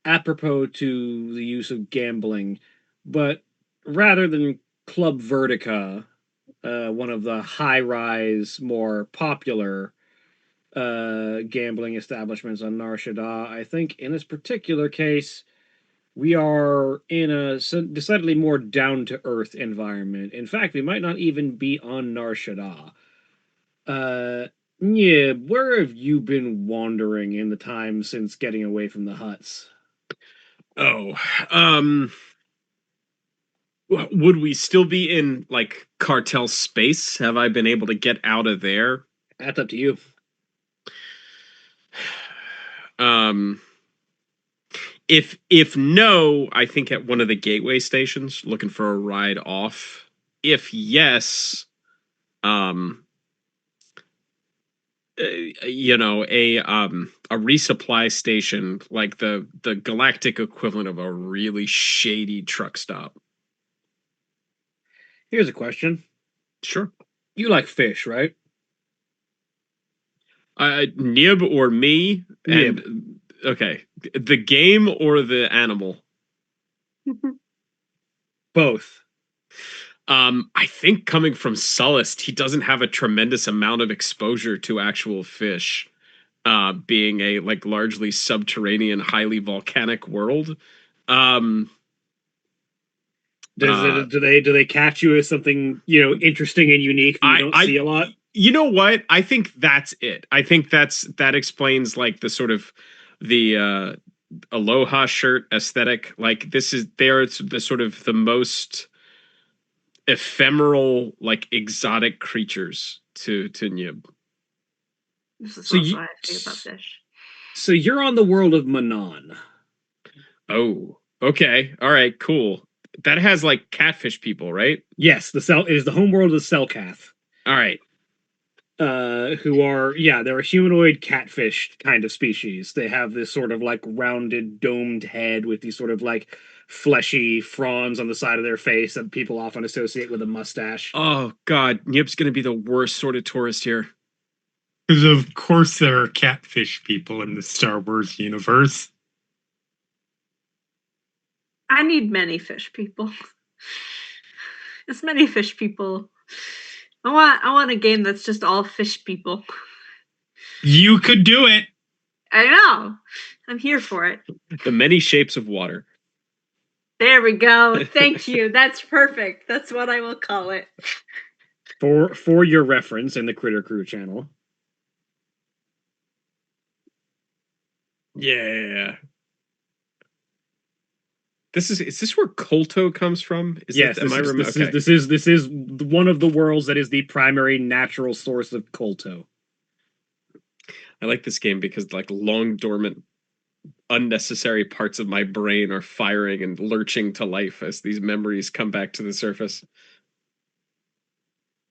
apropos to the use of gambling, but rather than Club Vertica, one of the high-rise, more popular gambling establishments on Nar Shaddaa, I think in this particular case, we are in a decidedly more down-to-earth environment. In fact, we might not even be on Nar Shaddaa. Yeah, where have you been wandering in the time since getting away from the huts? Oh, would we still be in like cartel space? Have I been able to get out of there? That's up to you. Um, if no, I think at one of the gateway stations, looking for a ride off. If yes, um, a resupply station, like the galactic equivalent of a really shady truck stop. Here's a question. Sure. You like fish, right? Nib or me? Nib. And okay, the game or the animal? Both. I think coming from Sullust, he doesn't have a tremendous amount of exposure to actual fish, being a like largely subterranean, highly volcanic world. Um, do they catch you as something interesting and unique that you don't see a lot? You know what? I think that's it. I think that explains like the sort of the aloha shirt aesthetic. Like this is there. It's the sort of the most ephemeral, like exotic creatures to Nib. This is So also you- how I feel about fish. So you're on the world of Manon. Oh, okay. All right, cool. That has like catfish people, right? Yes, it is the homeworld of the Selkath. All right. Who are they're a humanoid catfish kind of species. They have this sort of like rounded domed head with these sort of like fleshy fronds on the side of their face that people often associate with a mustache. Oh god, Nib's gonna be the worst sort of tourist here. Because of course there are catfish people in the Star Wars universe. I need many fish people. As many fish people. I want a game that's just all fish people. You could do it. I know. I'm here for it. The many shapes of water. There we go. Thank you. That's perfect. That's what I will call it. For your reference in the Critter Crew channel. Yeah. Is this where Kolto comes from? Yes, this is one of the worlds that is the primary natural source of Kolto. I like this game because like long dormant unnecessary parts of my brain are firing and lurching to life as these memories come back to the surface.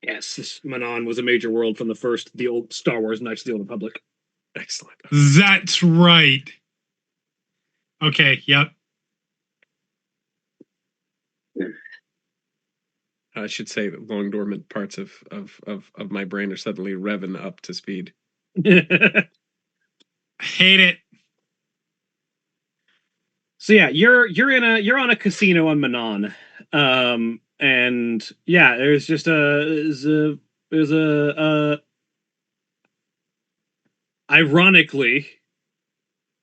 Yes, this Manon was a major world from the old Star Wars Knights of the Old Republic. Excellent. That's right. Okay, yep. I should say that long dormant parts of my brain are suddenly revving up to speed. Hate it. So yeah, you're on a casino on Manon, and yeah, there's a ironically,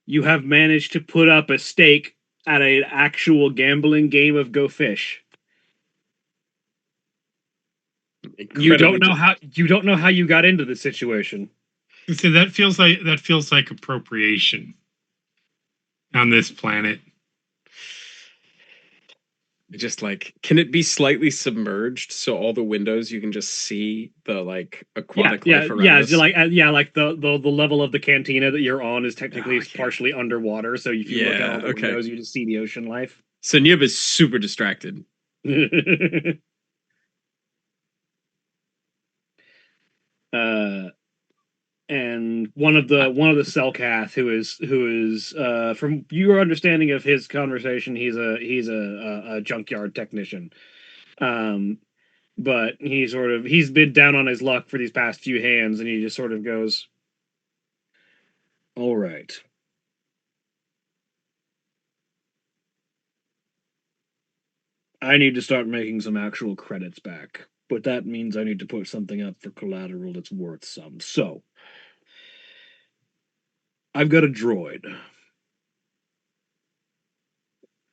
you have managed to put up a stake at an actual gambling game of Go Fish. You don't know how you got into the situation. So that feels like appropriation on this planet. Just like, can it be slightly submerged so all the windows you can just see the like aquatic life around us? Like the level of the cantina that you're on is technically Oh, yeah. partially underwater. So if you look at Yeah, all the okay. windows, you just see the ocean life. So Nib is super distracted. And one of the Selkath who is from your understanding of his conversation, he's a junkyard technician. But he's been down on his luck for these past few hands, and he just sort of goes, "All right. I need to start making some actual credits back, but that means I need to put something up for collateral that's worth some. So, I've got a droid.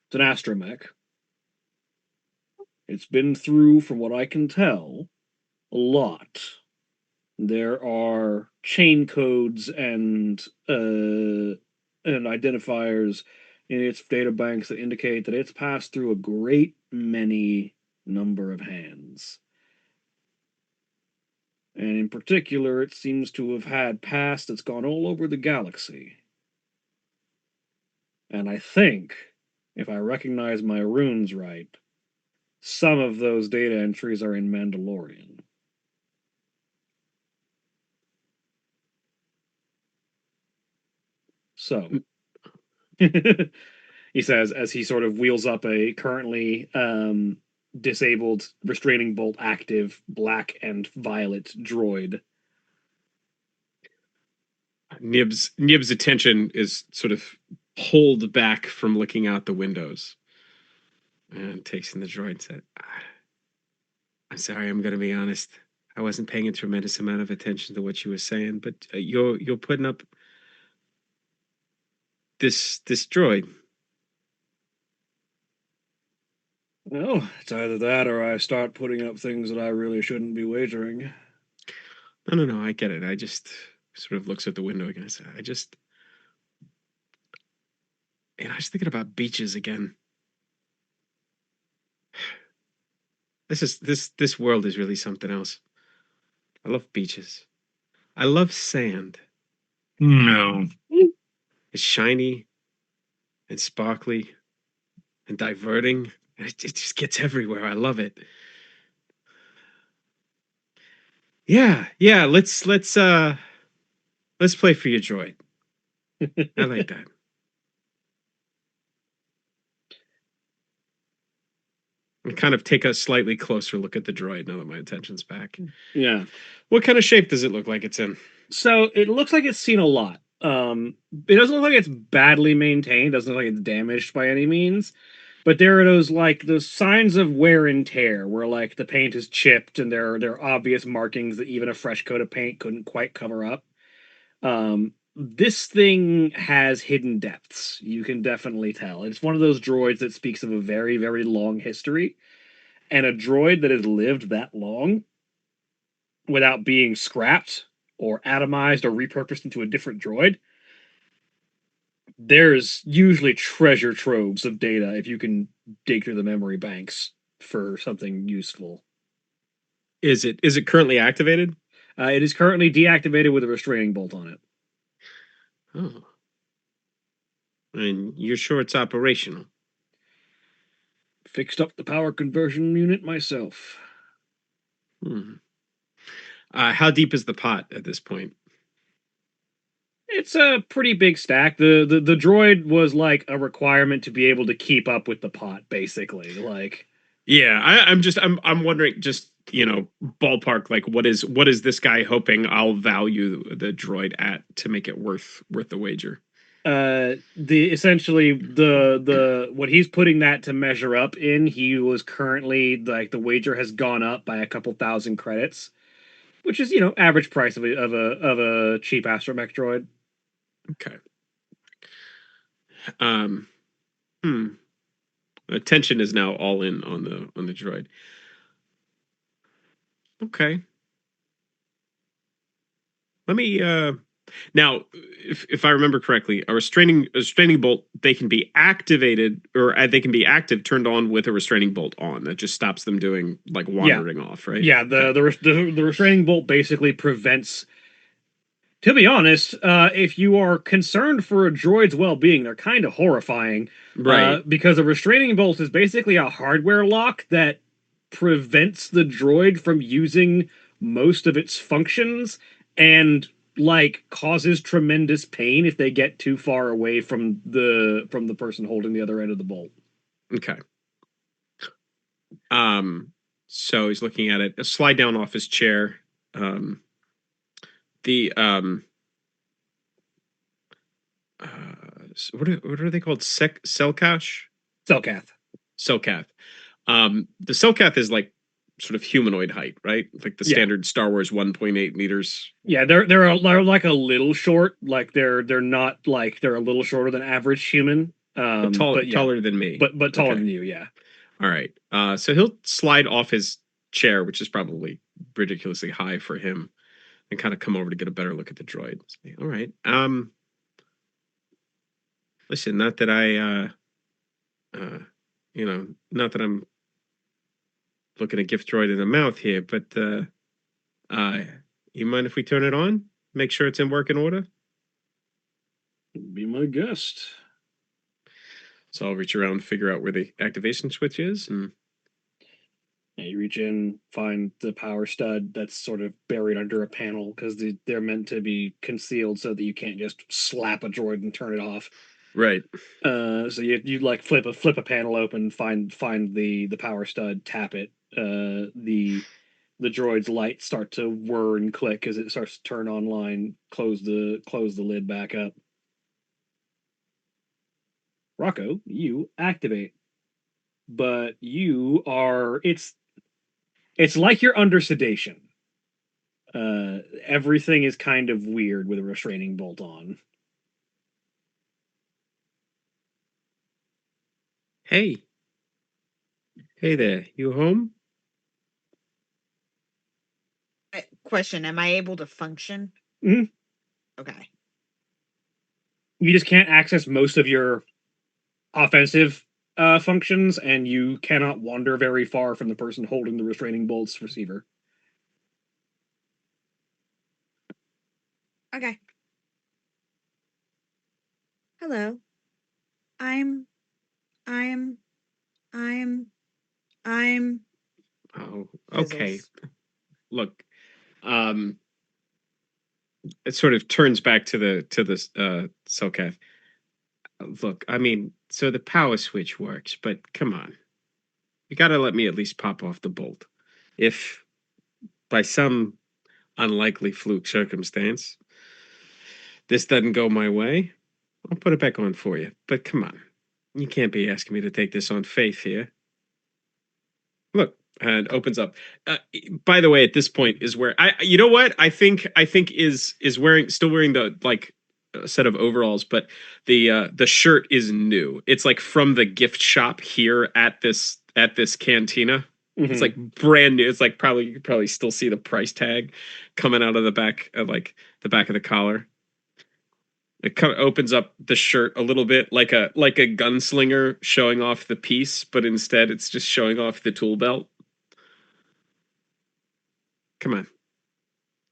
It's an astromech. It's been through, from what I can tell, a lot. There are chain codes and identifiers in its data banks that indicate that it's passed through a great many number of hands. And in particular, it seems to have had past that's gone all over the galaxy. And I think, if I recognize my runes right, some of those data entries are in Mandalorian. So, he says as he sort of wheels up a currently disabled restraining bolt active black and violet droid. Nib's attention is sort of pulled back from looking out the windows, and takes in the droid and said, "I'm sorry, I'm going to be honest. I wasn't paying a tremendous amount of attention to what you were saying, but you're putting up this droid." Well, it's either that or I start putting up things that I really shouldn't be wagering. No, I get it. I just sort of looks at the window again. I said, I was thinking about beaches again. This world is really something else. I love beaches. I love sand. No. It's shiny and sparkly and diverting. And it just gets everywhere. I love it. Yeah. Let's play for your droid. I like that. And kind of take a slightly closer look at the droid now that my attention's back. Yeah. What kind of shape does it look like it's in? So it looks like it's seen a lot. It doesn't look like it's badly maintained. Doesn't look like it's damaged by any means. But there are those signs of wear and tear, where like the paint is chipped and there are obvious markings that even a fresh coat of paint couldn't quite cover up. This thing has hidden depths. You can definitely tell. It's one of those droids that speaks of a very, very long history, and a droid that has lived that long without being scrapped or atomized or repurposed into a different droid, there's usually treasure troves of data if you can dig through the memory banks for something useful. Is it currently activated? It is currently deactivated with a restraining bolt on it. Oh. And you're sure it's operational? Fixed up the power conversion unit myself. How deep is the pot at this point? It's a pretty big stack. The droid was like a requirement to be able to keep up with the pot, basically. Like, yeah, I'm wondering, just ballpark, like what is this guy hoping I'll value the droid at to make it worth the wager? The essentially the what he's putting that to measure up in, he was currently like the wager has gone up by a couple thousand credits, which is average price of a cheap astromech droid. Okay. Um. Hmm. Attention is now all in on the droid. Okay. Let me now, if I remember correctly, a restraining bolt, they can be activated, or they can be active turned on with a restraining bolt on. That just stops them doing like wandering off, right? Yeah, the restraining bolt basically prevents. To be honest, if you are concerned for a droid's well-being, they're kind of horrifying. Right. Because a restraining bolt is basically a hardware lock that prevents the droid from using most of its functions and like causes tremendous pain if they get too far away from the person holding the other end of the bolt. Okay. So he's looking at it. Slide down off his chair. The uh, what are they called? Selkash? Selkath. Selkath. The Selkath is like sort of humanoid height, right? Like the Yeah. standard Star Wars 1.8 meters. Yeah, they're like a little short. Like they're not like they're a little shorter than average human. But yeah, Taller than me. but taller Okay. than you. Yeah. All right. So he'll slide off his chair, which is probably ridiculously high for him, and kind of come over to get a better look at the droid. Say, all right. Listen, not that not that I'm looking a gift droid in the mouth here, but you mind if we turn it on? Make sure it's in working order. Be my guest. So I'll reach around, figure out where the activation switch is, and Yeah, you reach in, find the power stud that's sort of buried under a panel because they're meant to be concealed so that you can't just slap a droid and turn it off. right. So you like flip a panel open, find the power stud, tap it. The droid's lights start to whir and click as it starts to turn online. Close the lid back up. Rocco, you activate, but you are it's like you're under sedation. Everything is kind of weird with a restraining bolt on. Hey. Hey there. You home? Question: am I able to function? Mhm. Okay. You just can't access most of your offensive functions, and you cannot wander very far from the person holding the restraining bolt's receiver. Okay. Hello. I'm. I'm. I'm. I'm. Oh, okay. Fizzles. Look, it sort of turns back to the Selkath. Look, I mean, so the power switch works, but come on, you got to let me at least pop off the bolt. If by some unlikely fluke circumstance this doesn't go my way, I'll put it back on for you. But come on, you can't be asking me to take this on faith here. Look, and opens up. By the way, at this point is where you know what I think is wearing the like set of overalls, but the shirt is new. It's like from the gift shop here at this cantina. It's like brand new. It's like probably you could probably still see the price tag coming out of the back of like the back of the collar. It opens up the shirt a little bit like a gunslinger showing off the piece, but instead it's just showing off the tool belt. Come on.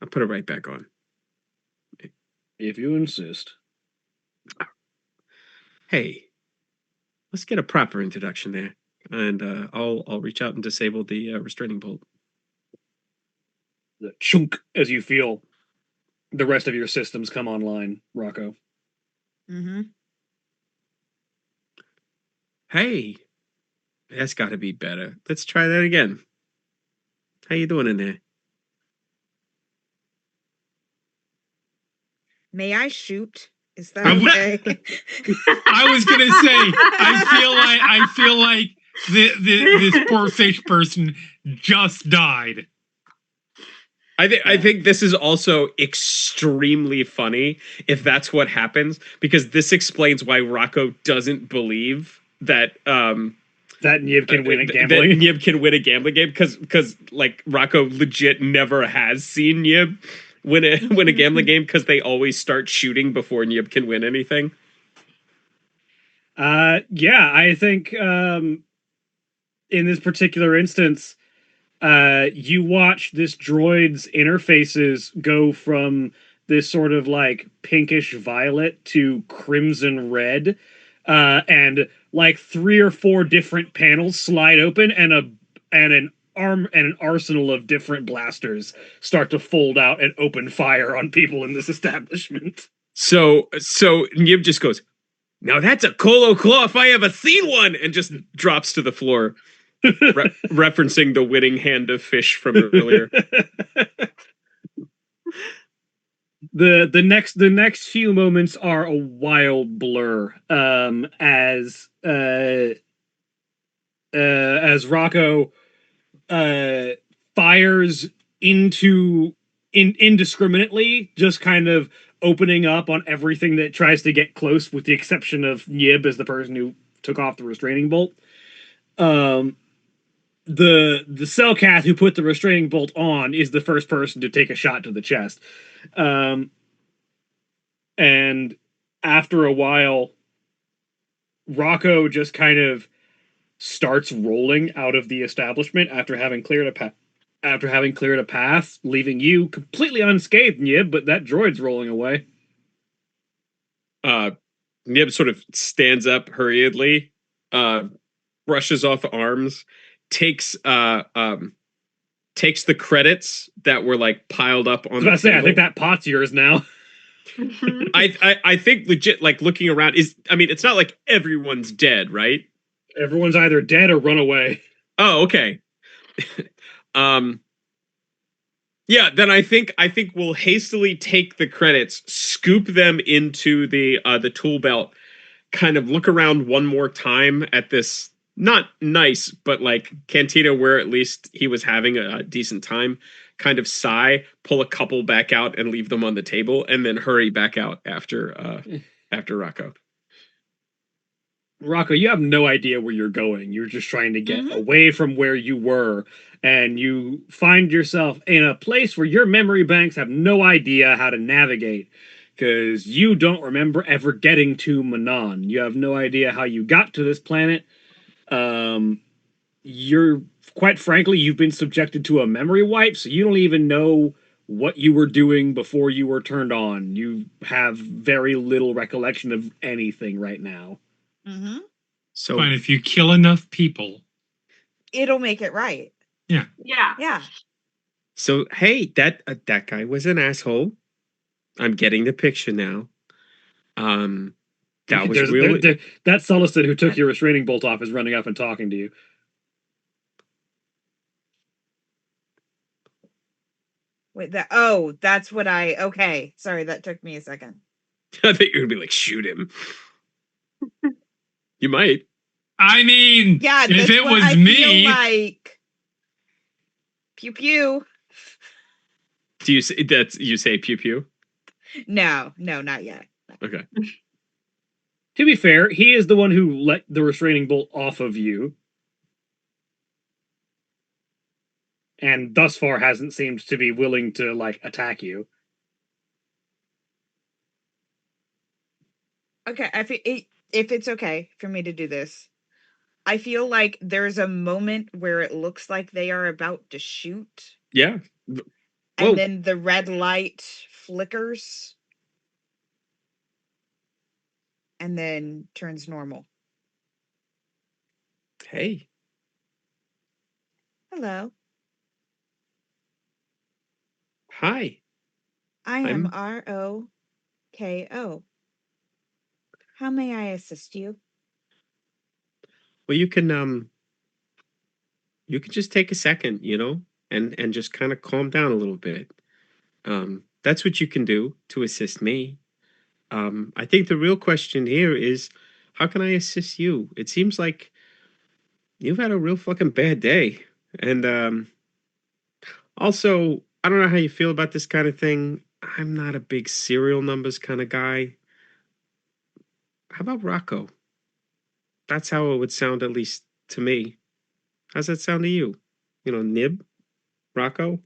I'll put it right back on. If you insist. Hey, let's get a proper introduction there. And I'll reach out and disable the restraining bolt. The chunk as you feel the rest of your systems come online, Rocco. Mm-hmm. Hey, that's got to be better. Let's try that again. How you doing in there? May I shoot? Is that I w- okay? I was gonna say, I feel like this poor fish person just died. I think this is also extremely funny if that's what happens, because this explains why Rocco doesn't believe that That Nib can win at that gambling. Nib can win a gambling game, because like Rocco legit never has seen Nib win a gambling game, because they always start shooting before Nib can win anything. Yeah, I think in this particular instance, you watch this droid's interfaces go from this sort of like pinkish violet to crimson red, and like 3 or 4 different panels slide open, and an arsenal of different blasters start to fold out and open fire on people in this establishment. So Nib just goes, "Now that's a Colo Claw if I ever seen one," and just drops to the floor, referencing the winning hand of fish from earlier. The next few moments are a wild blur, as Rocco fires indiscriminately, just kind of opening up on everything that tries to get close, with the exception of Nib as the person who took off the restraining bolt. The Cellcath who put the restraining bolt on is the first person to take a shot to the chest. And after a while, Rocco just kind of starts rolling out of the establishment after having cleared a path, leaving you completely unscathed, Nib, but that droid's rolling away. Nib sort of stands up hurriedly, brushes off arms, takes the credits that were like piled up on the table. I think that pot's yours now. I think legit, like looking around, it's not like everyone's dead, right? Everyone's either dead or run away. Oh, okay. Yeah, then I think we'll hastily take the credits, scoop them into the tool belt, kind of look around one more time at this not nice, but like cantina where at least he was having a decent time, kind of sigh, pull a couple back out and leave them on the table, and then hurry back out after Rocco. Rocco, you have no idea where you're going. You're just trying to get away from where you were, and you find yourself in a place where your memory banks have no idea how to navigate, because you don't remember ever getting to Manon. You have no idea how you got to this planet. You're, quite frankly, you've been subjected to a memory wipe, so you don't even know what you were doing before you were turned on. You have very little recollection of anything right now. Mm-hmm. So, but if you kill enough people, it'll make it right. Yeah. Yeah. Yeah. So hey, that guy was an asshole. I'm getting the picture now. That was really that Sulliston who took your restraining bolt off is running up and talking to you. Wait, that's what okay. Sorry, that took me a second. I think you're gonna be like, shoot him. You might. I mean, Yeah, if it was I me, feel like pew pew. Do you say you say pew pew? No, not yet. Okay. To be fair, he is the one who let the restraining bolt off of you, and thus far hasn't seemed to be willing to like attack you. Okay, if it's okay for me to do this, I feel like there's a moment where it looks like they are about to shoot. Yeah. And then the red light flickers and then turns normal. Hey. Hello. Hi. I am Roko. How may I assist you? Well, you can just take a second, and just kind of calm down a little bit. That's what you can do to assist me. I think the real question here is, how can I assist you? It seems like you've had a real fucking bad day. And also, I don't know how you feel about this kind of thing. I'm not a big serial numbers kind of guy. How about Rocco? That's how it would sound, at least to me. How's that sound to you? Nib? Rocco?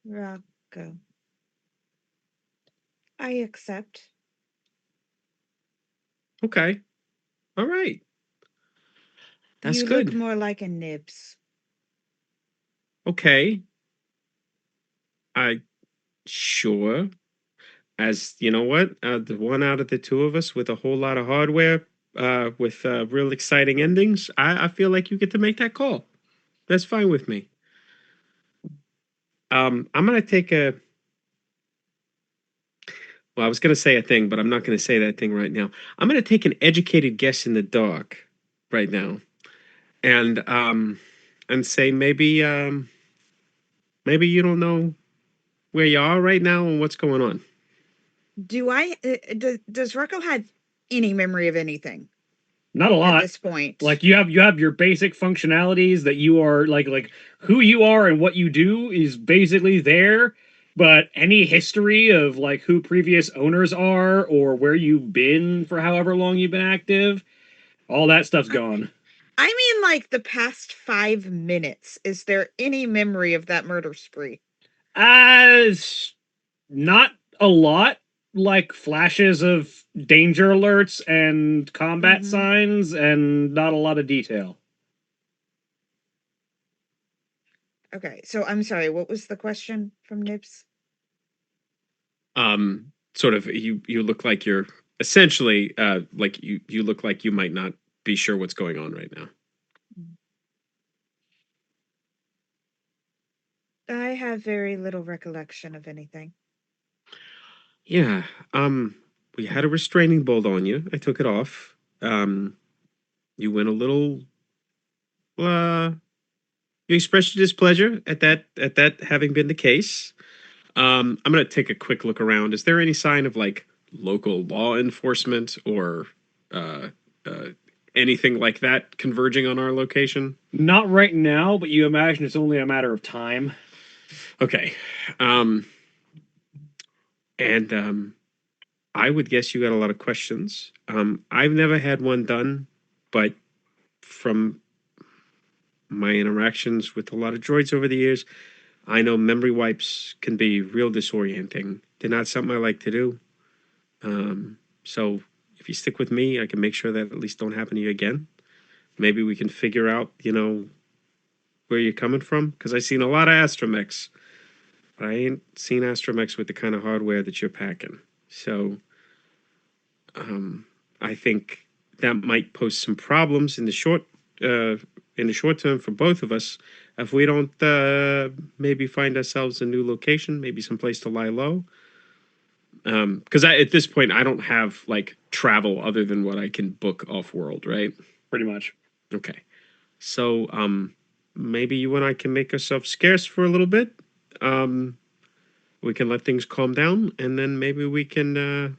Rocco. I accept. Okay. All right. That's You look good. more like a Nibs. Okay. I sure. As you know what? The one out of the two of us with a whole lot of hardware, with real exciting endings, I feel like you get to make that call. That's fine with me. I'm gonna take a. Well, I was gonna say a thing, but I'm not gonna say that thing right now. I'm gonna take an educated guess in the dark right now, and say maybe you don't know where you are right now and what's going on. Does Rocco have any memory of anything Not a at lot. this point? Like you have your basic functionalities that you are like who you are and what you do is basically there, but any history of like who previous owners are or where you've been for however long you've been active, all that stuff's gone. I mean, like the past 5 minutes. Is there any memory of that murder spree? As not a lot, like flashes of danger alerts and combat Mhm. signs and not a lot of detail. Okay, so I'm sorry. What was the question from Nibs? Sort of, you look like you're essentially, like you look like you might not be sure what's going on right now. I have very little recollection of anything. Yeah. We had a restraining bolt on you. I took it off. You went a little. Uh, you expressed your displeasure at that having been the case. I'm gonna take a quick look around. Is there any sign of like local law enforcement or uh, uh, anything like that converging on our location? Not right now, but you imagine it's only a matter of time. Okay. Um, and I would guess you got a lot of questions. I've never had one done, but from my interactions with a lot of droids over the years, I know memory wipes can be real disorienting. They're not something I like to do. So if you stick with me, I can make sure that at least don't happen to you again. Maybe we can figure out, where you're coming from. Because I've seen a lot of astromechs, but I ain't seen astromechs with the kind of hardware that you're packing. So um, I think that might pose some problems uh, in the short term for both of us if we don't maybe find ourselves a new location, maybe someplace to lie low. Because at this point I don't have like travel other than what I can book off world, right? Pretty much. Okay, so maybe you and I can make ourselves scarce for a little bit. Um, we can let things calm down, and then maybe we can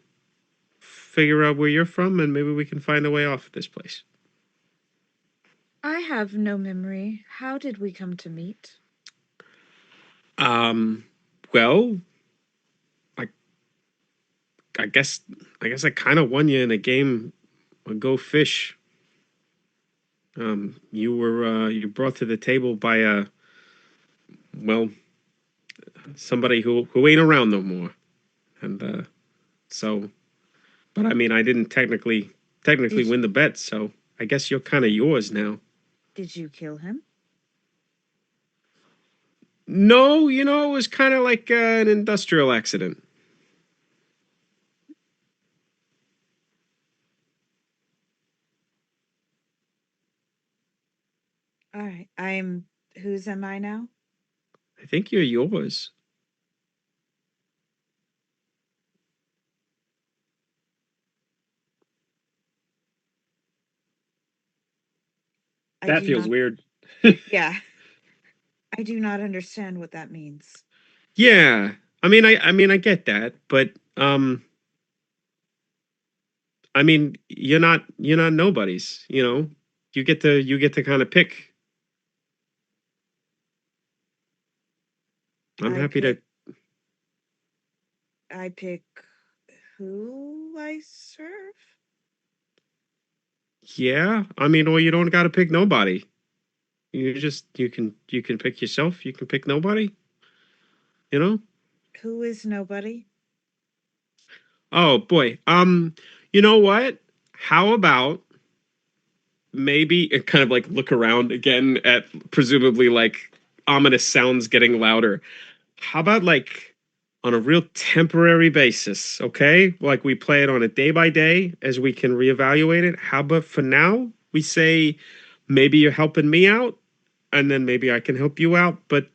figure out where you're from, and maybe we can find a way off of this place. I have no memory. How did we come to meet? Um, well, I I guess I kind of won you in a game of Go Fish. You brought to the table by well somebody who ain't around no more, and so. But I mean, I didn't technically Did win the bet, so I guess you're kind of yours now. did you kill him? No, it was kind of like an industrial accident. All right. I'm whose am I now? I think you're yours. I That do feels not weird. Yeah. I do not understand what that means. Yeah, I mean, I get that, but I mean, you're not nobodies, you know. You get to kind of pick. I'm I happy to. pick I pick who I serve. Yeah, I mean, well, you don't got to pick nobody. You can pick yourself. You can pick nobody. You know. Who is nobody? Oh boy. You know what? How about maybe kind of like look around again at presumably like ominous sounds getting louder. How about like on a real temporary basis, okay? Like we play it on a day by day as we can reevaluate it. How about for now we say maybe you're helping me out and then maybe I can help you out, but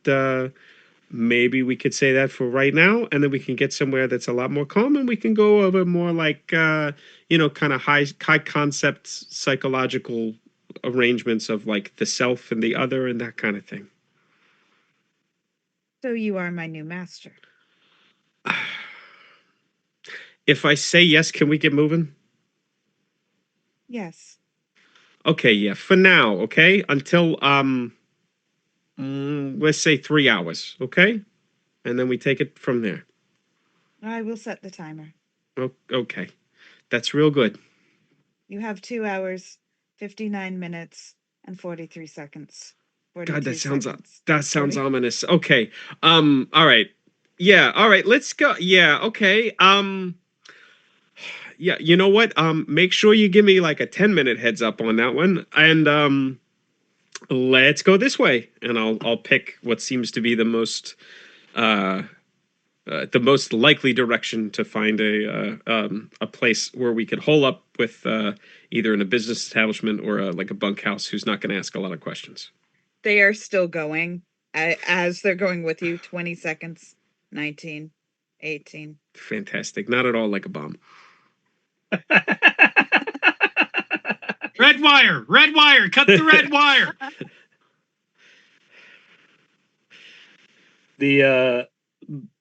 maybe we could say that for right now and then we can get somewhere that's a lot more calm and we can go over more like kind of high concept psychological arrangements of like the self and the other and that kind of thing. So you are my new master. If I say yes, can we get moving? Yes. Okay, yeah, for now, okay? Until let's say 3 hours, okay? And then we take it from there. I will set the timer. Okay. That's real good. You have 2 hours, 59 minutes, and 43 seconds. God, 42 seconds. that sounds 40. ominous. Okay. All right. Yeah, all right. Let's go. Yeah, okay. Yeah, you know what? Make sure you give me like a 10-minute heads up on that one. And let's go this way. And I'll pick what seems to be uh the most likely direction to find a place where we could hole up with either in a business establishment or like a bunkhouse who's not going to ask a lot of questions. They are still going as they're going with you. 20 seconds. 19, 18. Fantastic. Not at all like a bomb. Red wire, cut the red wire.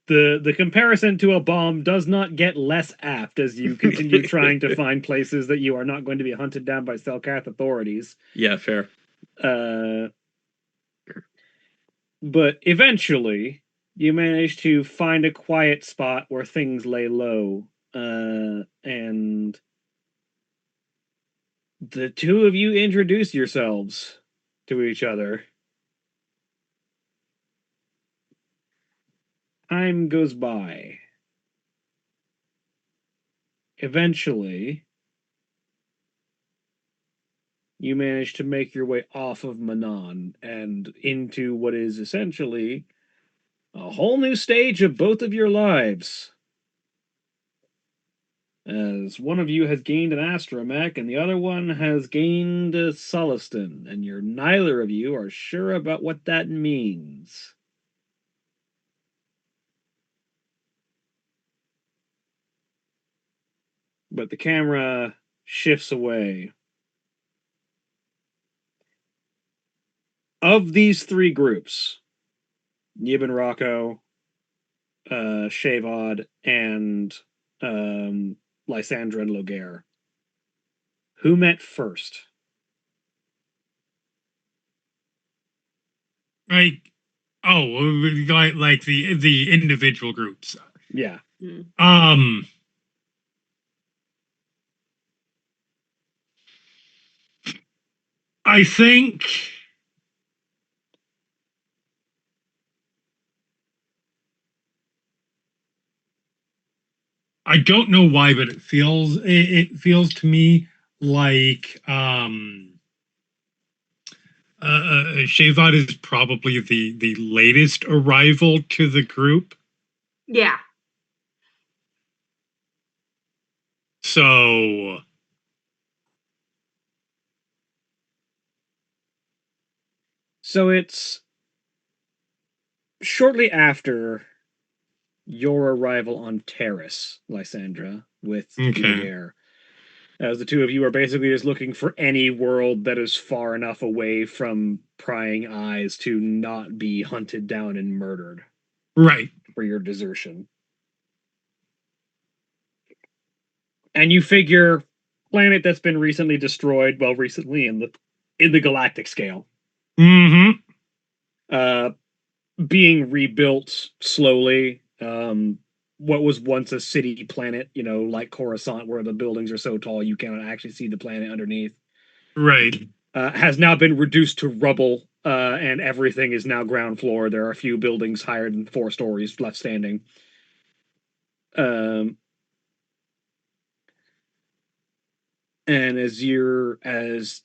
The comparison to a bomb does not get less apt as you continue trying to find places that you are not going to be hunted down by Selkath authorities. Yeah, fair. But eventually, you manage to find a quiet spot where things lay low, and the two of you introduce yourselves to each other. Time goes by. Eventually, you manage to make your way off of Manon and into what is essentially a whole new stage of both of your lives. As one of you has gained an astromech and the other one has gained a Soliston, and neither of you are sure about what that means. But the camera shifts away. Of these three groups, Yib and Rocco, Shavod, and Lysandra and Logaire, who met first? Like, oh, like the individual groups. Yeah. Um, I think I don't know why, but it feels to me like Shavad is probably the latest arrival to the group. Yeah. So it's shortly after your arrival on Terrace, Lysandra, with Logaire. As the two of you are basically just looking for any world that is far enough away from prying eyes to not be hunted down and murdered. Right. For your desertion. And you figure planet that's been recently destroyed. Well, recently in the galactic scale. Mm-hmm. Being rebuilt slowly. What was once a city planet, like Coruscant, where the buildings are so tall you cannot actually see the planet underneath, Right. has now been reduced to rubble, and everything is now ground floor. There are a few buildings higher than 4 stories left standing. And as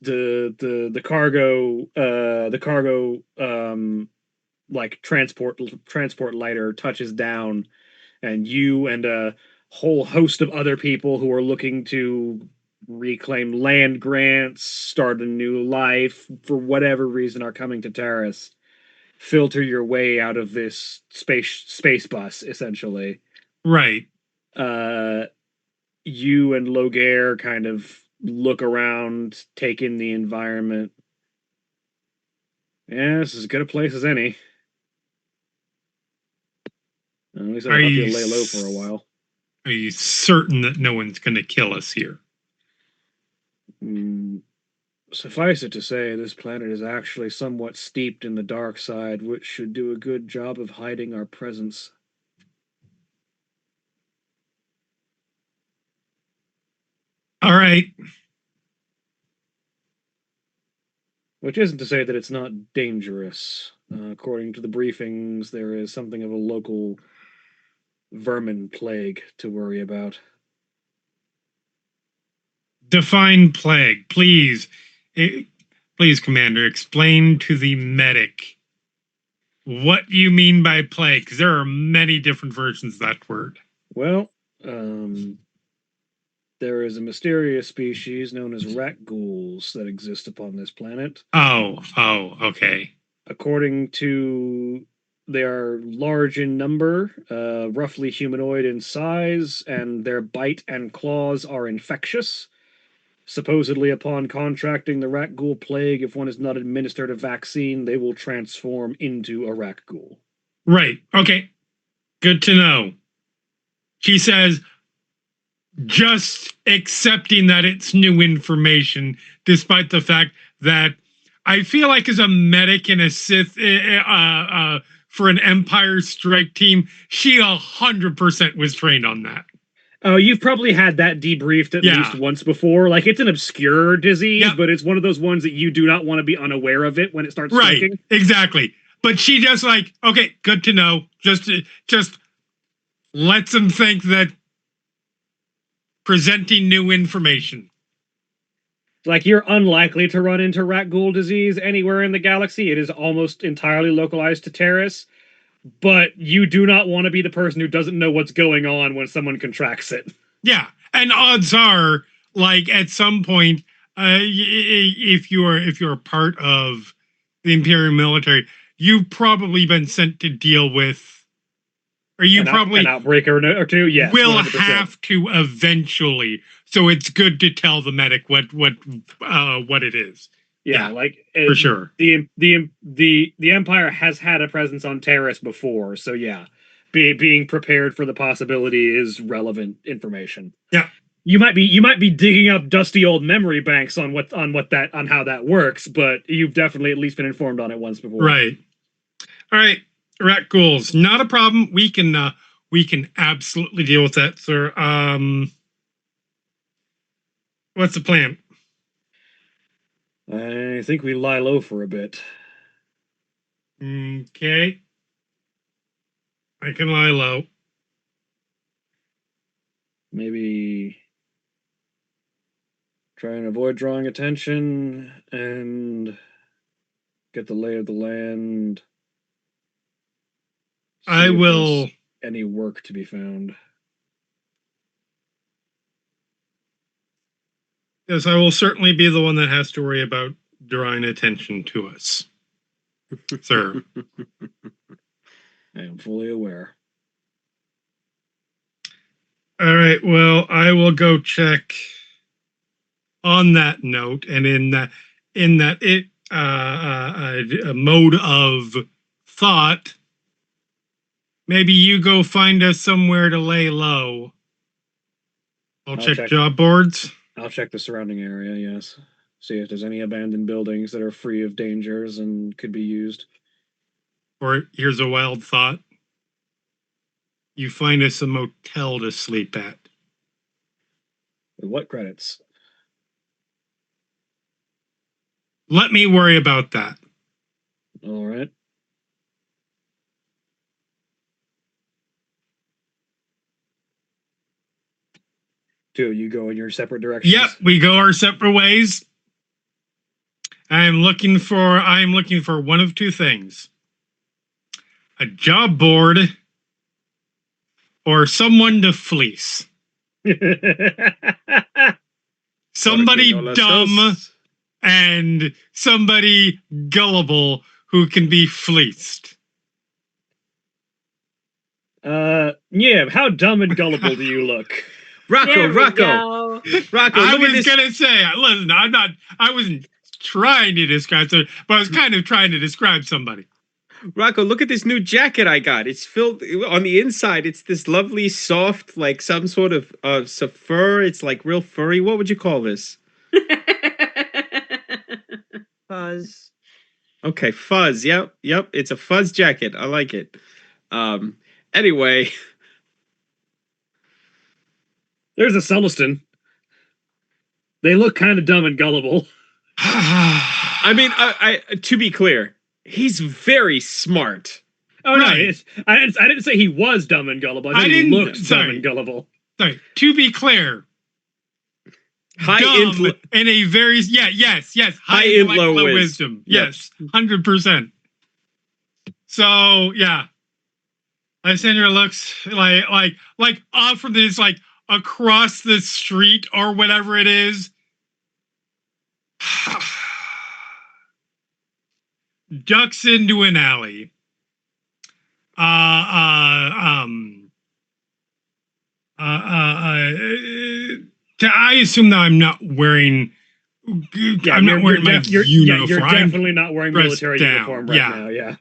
the cargo like transport lighter touches down, and you and a whole host of other people who are looking to reclaim land grants, start a new life, for whatever reason, are coming to Terrace, filter your way out of this space bus, essentially. Right. You and Logair kind of look around, take in the environment. Yeah, this is as good a place as any. At least I'll help you lay low for a while. Are you certain that no one's going to kill us here? Suffice it to say, this planet is actually somewhat steeped in the dark side, which should do a good job of hiding our presence. All right. Which isn't to say that it's not dangerous. According to the briefings, there is something of a local vermin plague to worry about. Define plague, please. Please, Commander, explain to the medic what you mean by plague, because there are many different versions of that word. Well, there is a mysterious species known as rat ghouls that exist upon this planet. Oh, okay. According to, they are large in number, roughly humanoid in size, and their bite and claws are infectious. Supposedly, upon contracting the rat ghoul plague, if one is not administered a vaccine, they will transform into a rat ghoul. Right. Okay. Good to know. She says, just accepting that it's new information, despite the fact that I feel like as a medic in a Sith for an Empire strike team, she 100% was trained on that. Oh, you've probably had that debriefed at least once before. Like, it's an obscure disease, but it's one of those ones that you do not want to be unaware of it when it starts striking. Right, exactly. But she just like, okay, good to know. Just lets them think that presenting new information. Like, you're unlikely to run into rat ghoul disease anywhere in the galaxy. It is almost entirely localized to Terrace. But you do not want to be the person who doesn't know what's going on when someone contracts it. Yeah, and odds are, like at some point, if you're part of the Imperial military, you've probably been sent to deal with, or you probably an outbreak or two. Yes, will 100%. have to eventually. So it's good to tell the medic what it is. Yeah, like for sure. The Empire has had a presence on Terrace before, so yeah, being prepared for the possibility is relevant information. Yeah, you might be digging up dusty old memory banks on how that works, but you've definitely at least been informed on it once before. Right. All right, rat ghouls, not a problem. We can absolutely deal with that, sir. What's the plan? I think we lie low for a bit. Okay. I can lie low. Maybe try and avoid drawing attention and get the lay of the land. I will. Any work to be found. Yes, I will certainly be the one that has to worry about drawing attention to us, sir. I am fully aware. All right. Well, I will go check. On that note, and in that a mode of thought, maybe you go find us somewhere to lay low. I'll check job boards. I'll check the surrounding area, yes. See if there's any abandoned buildings that are free of dangers and could be used. Or here's a wild thought. You find us a motel to sleep at. With what credits? Let me worry about that. All right. Do you go in your separate directions? Yep, we go our separate ways. I'm looking for one of two things. A job board or someone to fleece. Somebody dumb and somebody gullible who can be fleeced. Yeah, how dumb and gullible do you look? There we Rocco, go. Rocco, I look at was this. gonna say, listen, I wasn't trying to describe somebody, but I was kind of trying to describe somebody. Rocco, look at this new jacket I got. It's filled on the inside. It's this lovely, soft, like some sort of fur. It's like real furry. What would you call this? Fuzz. Okay, fuzz. Yep. It's a fuzz jacket. I like it. Anyway, There's a Celestin. They look kind of dumb and gullible. I mean, I to be clear, he's very smart. Oh no, Right. I didn't say he was dumb and gullible. I said he looked dumb and gullible. Sorry, to be clear, High dumb in a very yes, High and low intellectual wisdom. Yes, 100%. So yeah, Lysandra looks like off from this, like across the street or whatever it is. Ducks into an alley. I assume that I'm not wearing. Yeah, I'm not wearing my uniform. You're definitely not wearing dressed military down, uniform right yeah. now. Yeah.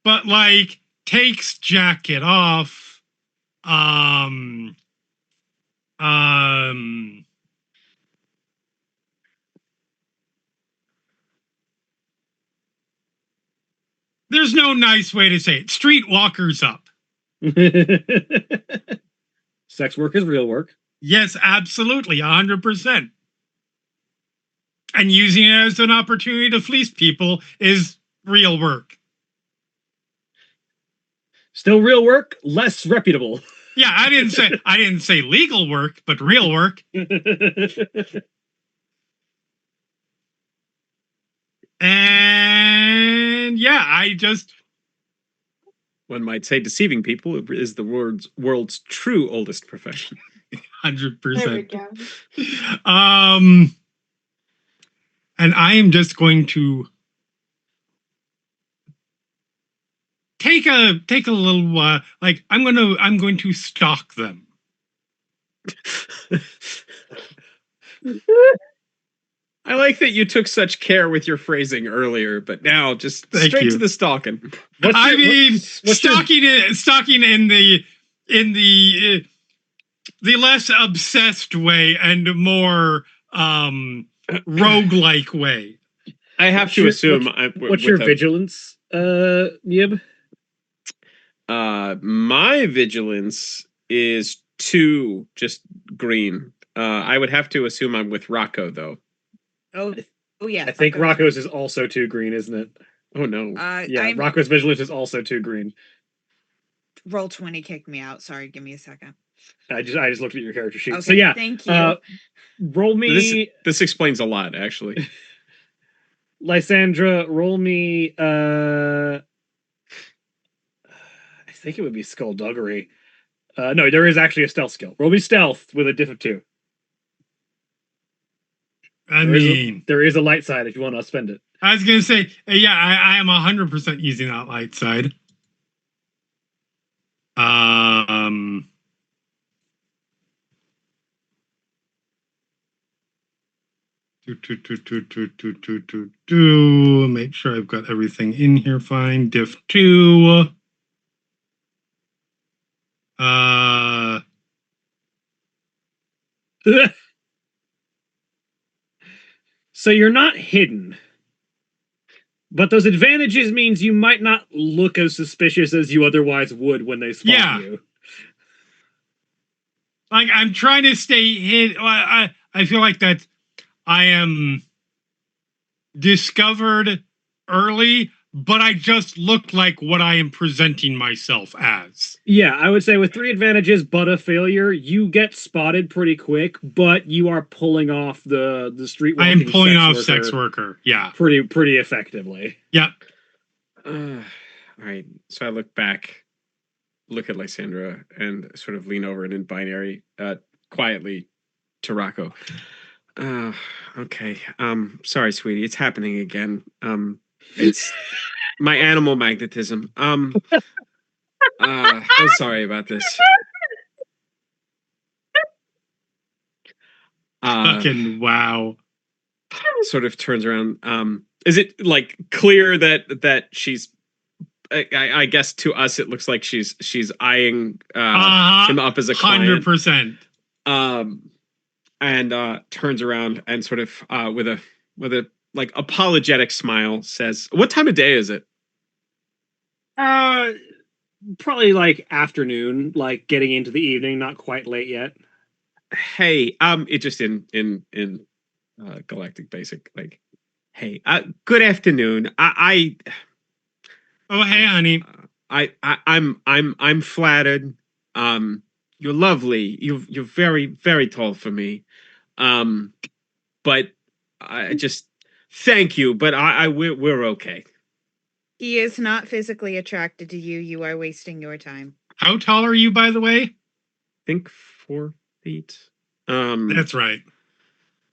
But like takes jacket off. There's no nice way to say it. Streetwalkers up. Sex work is real work. Yes, absolutely, 100%. And using it as an opportunity to fleece people is real work. Still real work, less reputable. Yeah, I didn't say legal work, but real work. And yeah, One might say deceiving people is the world's true oldest profession. 100%. go. And I am just going to take a little I'm going to stalk them. I like that you took such care with your phrasing earlier, but now just Thank straight you. to the stalking. Stalking in the less obsessed way and more roguelike way. I have to assume. What's your vigilance, Yib? My vigilance is 2, just green. I would have to assume I'm with Rocco, though. Oh yeah. I think Rocco's is also 2 green, isn't it? Oh no. Yeah, Rocco's vigilance is also 2 green. Roll 20 kicked me out. Sorry, give me a second. I just looked at your character sheet. Okay, So yeah, thank you. Roll me. This explains a lot, actually. Lysandra, roll me. I think it would be skullduggery. No, there is actually a stealth skill. Roll me stealth with a diff of 2. There is a light side if you want to spend it. I was gonna say, yeah, I am 100% using that light side. Make sure I've got everything in here fine. Diff 2. So you're not hidden. But those advantages means you might not look as suspicious as you otherwise would when they spot Yeah. you. Like I'm trying to stay hid. I feel like that I am discovered early, but I just look like what I am presenting myself as. Yeah, I would say with 3 advantages but a failure, you get spotted pretty quick, but you are pulling off the street I am walking pulling sex off worker sex worker. Yeah. pretty effectively. Yep. All right. So I look back, look at Lysandra, and sort of lean over and in binary, quietly to Rocco. Okay. Sorry, sweetie. It's happening again. It's my animal magnetism. I'm sorry about this. Fucking wow. Sort of turns around. Is it like clear that she's? I guess to us it looks like she's eyeing him up as a client. 100%. And turns around and sort of with a like apologetic smile says, "What time of day is it?" Probably like afternoon, like getting into the evening, not quite late yet. Hey, it just in Galactic Basic, like, hey, good afternoon. Oh, hey, honey. I'm flattered. You're lovely. You're very very tall for me. But I just thank you. But we're okay. He is not physically attracted to you. You are wasting your time. How tall are you, by the way? I think 4 feet. That's right.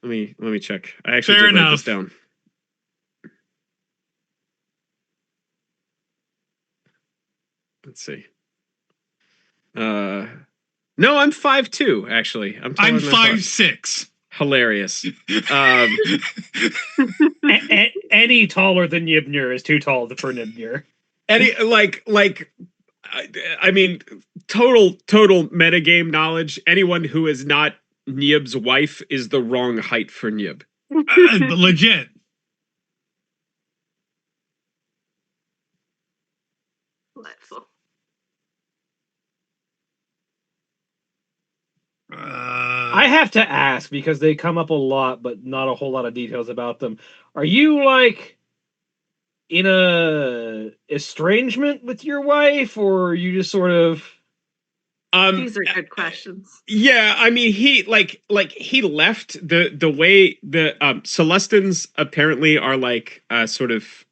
Let me check. I actually Fair did write this enough. down. Let's see. No, I'm 5'2", actually. I'm I'm taller than I thought. 5'6". Hilarious. Any taller than Yibnir is too tall for Nibnir. Any I mean, total metagame knowledge. Anyone who is not Nib's wife is the wrong height for Nib. Legit. Delightful. I have to ask because they come up a lot, but not a whole lot of details about them. Are you like in a estrangement with your wife, or are you just sort of? These are good questions. Yeah, I mean, he he left the way the Celestins apparently are like sort of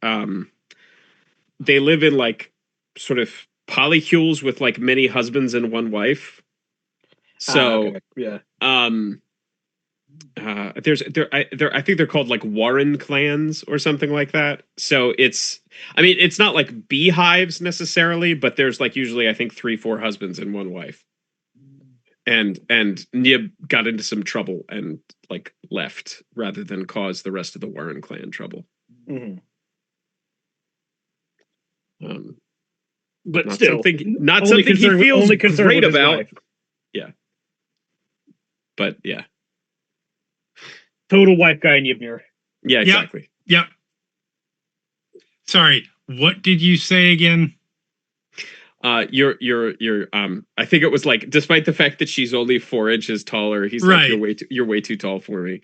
they live in like sort of polycules with like many husbands and one wife. So okay. Yeah. I think they're called like Warren clans or something like that. So I mean it's not like beehives necessarily, but there's like usually I think 3-4 husbands and one wife. And Nib got into some trouble and like left rather than cause the rest of the Warren clan trouble. Mm-hmm. But not still, not something he feels only great about. Wife. Yeah. But yeah. Total wife guy in Yibnir. Yeah, exactly. Yep. Sorry, what did you say again? You're I think it was like, despite the fact that she's only 4 inches taller, he's right. Like, you're way too tall for me.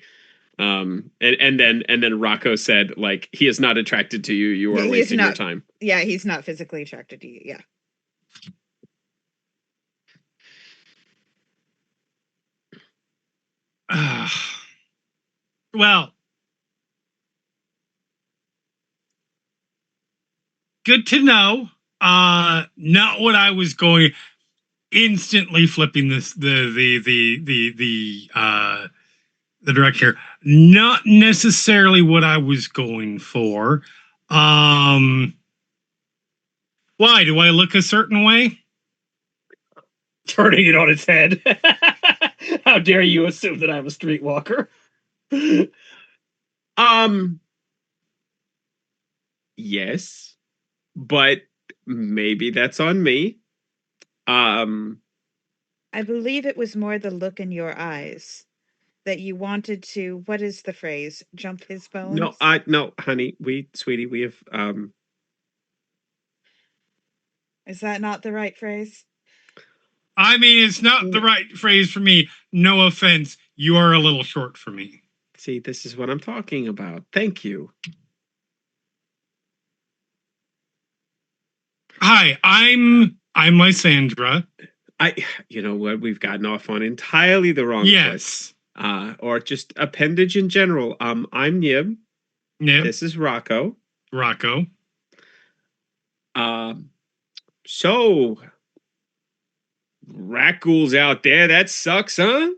And then Rocco said, like, he is not attracted to you. You are wasting your time. Yeah, he's not physically attracted to you. Yeah. Well, good to know. Not what I was going. Instantly flipping this the director. Not necessarily what I was going for. Why do I look a certain way? Turning it on its head. How dare you assume that I'm a streetwalker? Yes, but maybe that's on me. I believe it was more the look in your eyes. that you wanted to, what is the phrase? Jump his bones? No, honey, sweetie, we have Is that not the right phrase? I mean, it's not the right phrase for me. No offense. You are a little short for me. see, this is what I'm talking about. Thank you. Hi, I'm Lysandra. You know what? We've gotten off on entirely the wrong foot. Yes. Or just appendage in general. I'm Nib. Nib. This is Rocco. Rocco. So rat ghouls out there, that sucks, huh?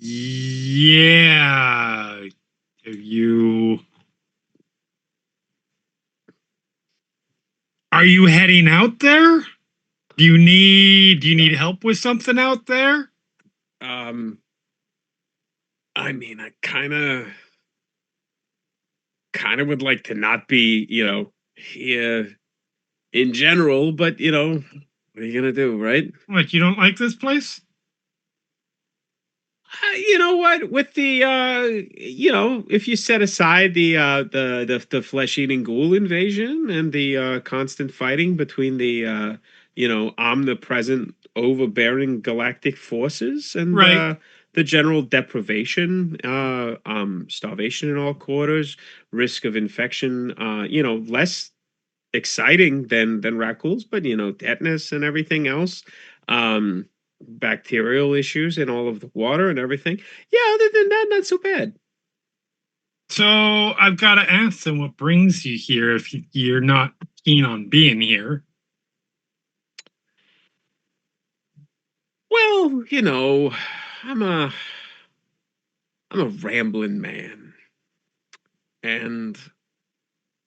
Yeah. Are you heading out there? Do you need help with something out there? I mean, I kind of would like to not be, here in general, but what are you gonna do, right? What, you don't like this place? You know what? With the if you set aside the flesh-eating ghoul invasion and the constant fighting between the omnipresent, overbearing galactic forces and Right. the general deprivation, starvation in all quarters, risk of infection, less exciting than rat ghouls, but tetanus and everything else. Bacterial issues in all of the water and everything. Yeah, other than that, not so bad. So I've got to ask them what brings you here if you're not keen on being here. Well, I'm a rambling man, and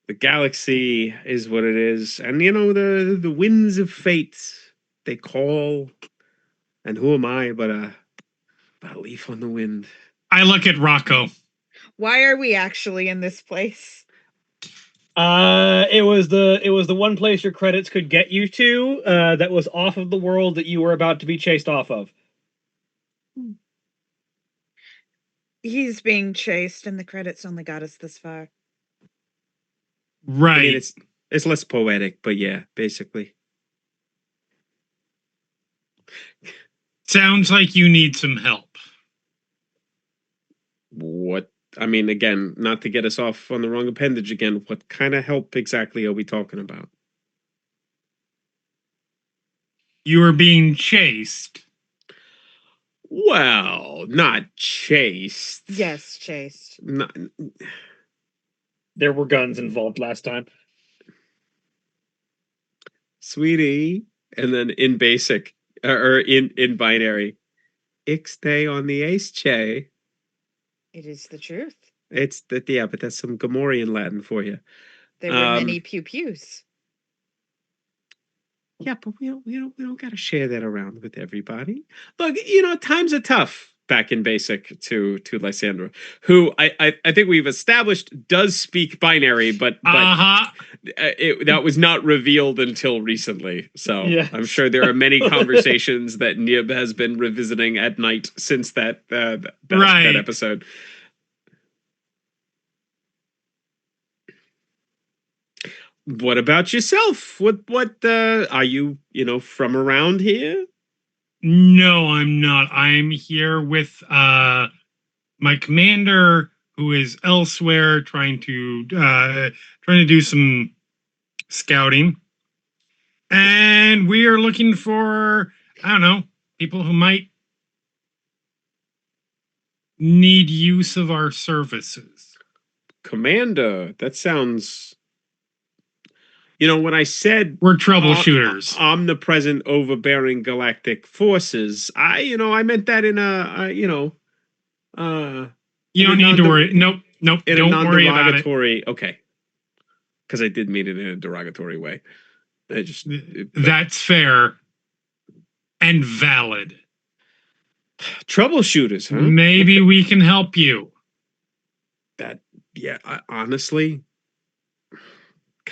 the galaxy is what it is, and the winds of fate, they call, and who am I but a leaf on the wind? I look at Rocco. Why are we actually in this place? It was the one place your credits could get you to, that was off of the world that you were about to be chased off of. He's being chased, and the credits only got us this far. Right. I mean, it's less poetic, but yeah, basically. Sounds like you need some help. What? I mean, again, not to get us off on the wrong appendage again, what kind of help exactly are we talking about? You are being chased. Well, not chased. Yes, chased. Not, There were guns involved last time. sweetie. And then in basic, or in binary, Ixday on the ace che. It is the truth. It's that, yeah, but that's some Gamorrean Latin for you. There were many pew-pews. Yeah, but we don't got to share that around with everybody. Look, times are tough back in basic to Lysandra, who I think we've established does speak binary, but that was not revealed until recently. So Yes. I'm sure there are many conversations that Nib has been revisiting at night since that episode. What about yourself? What are you, from around here? No, I'm not. I'm here with my commander, who is elsewhere, trying to do some scouting, and we are looking for, I don't know, people who might need use of our services. Commander, that sounds. When I said We're troubleshooters, omnipresent, overbearing galactic forces, I meant that in a, you don't need to worry. Nope. Don't worry about it. Okay, because I did mean it in a derogatory way. That's fair and valid. Troubleshooters, huh? Maybe we can help you. Honestly.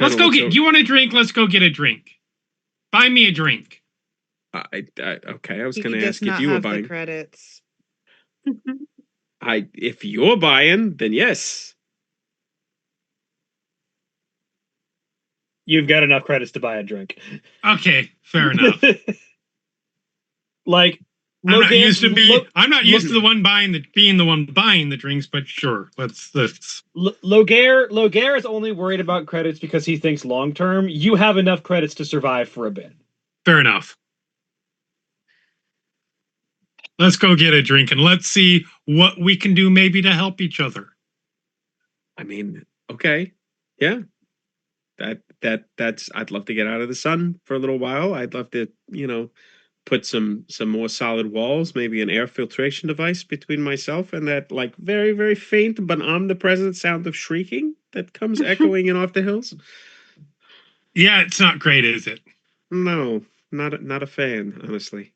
Let's go get. Do you want a drink? Let's go get a drink. Buy me a drink. Okay, I was going He to does ask if not you were have the buying. credits. If you're buying, then yes. You've got enough credits to buy a drink. Okay, fair enough. Like, I'm not used to Lo- the one being the one buying the drinks, but sure, let's. Logaire is only worried about credits because he thinks long term. You have enough credits to survive for a bit. Fair enough. Let's go get a drink and let's see what we can do maybe to help each other. I mean, okay, yeah. That's. I'd love to get out of the sun for a little while. I'd love to, put some more solid walls, maybe an air filtration device between myself and that like very very faint but omnipresent sound of shrieking that comes echoing in off the hills. Yeah, it's not great, is it? No, not a fan, honestly.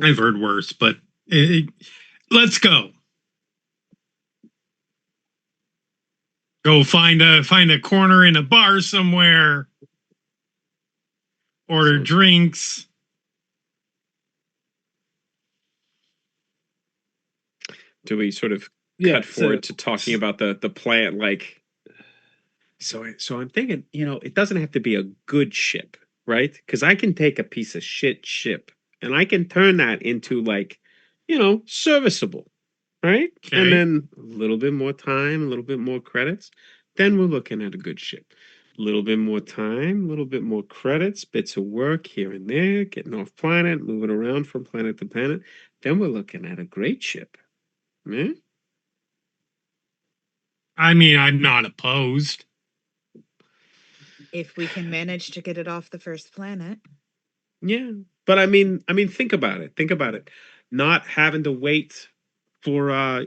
I've heard worse, but let's go. Go find a corner in a bar somewhere. Order drinks. Do we sort of cut forward to talking about the plant? Like, so I'm thinking, it doesn't have to be a good ship, right? Because I can take a piece of shit ship and I can turn that into like, serviceable, right? Okay. And then a little bit more time, a little bit more credits, then we're looking at a good ship. A little bit more time, a little bit more credits, bits of work here and there, getting off planet, moving around from planet to planet. Then we're looking at a great ship. Yeah? I mean, I'm not opposed. If we can manage to get it off the first planet. Yeah. But I mean, think about it. Think about it. Not having to wait for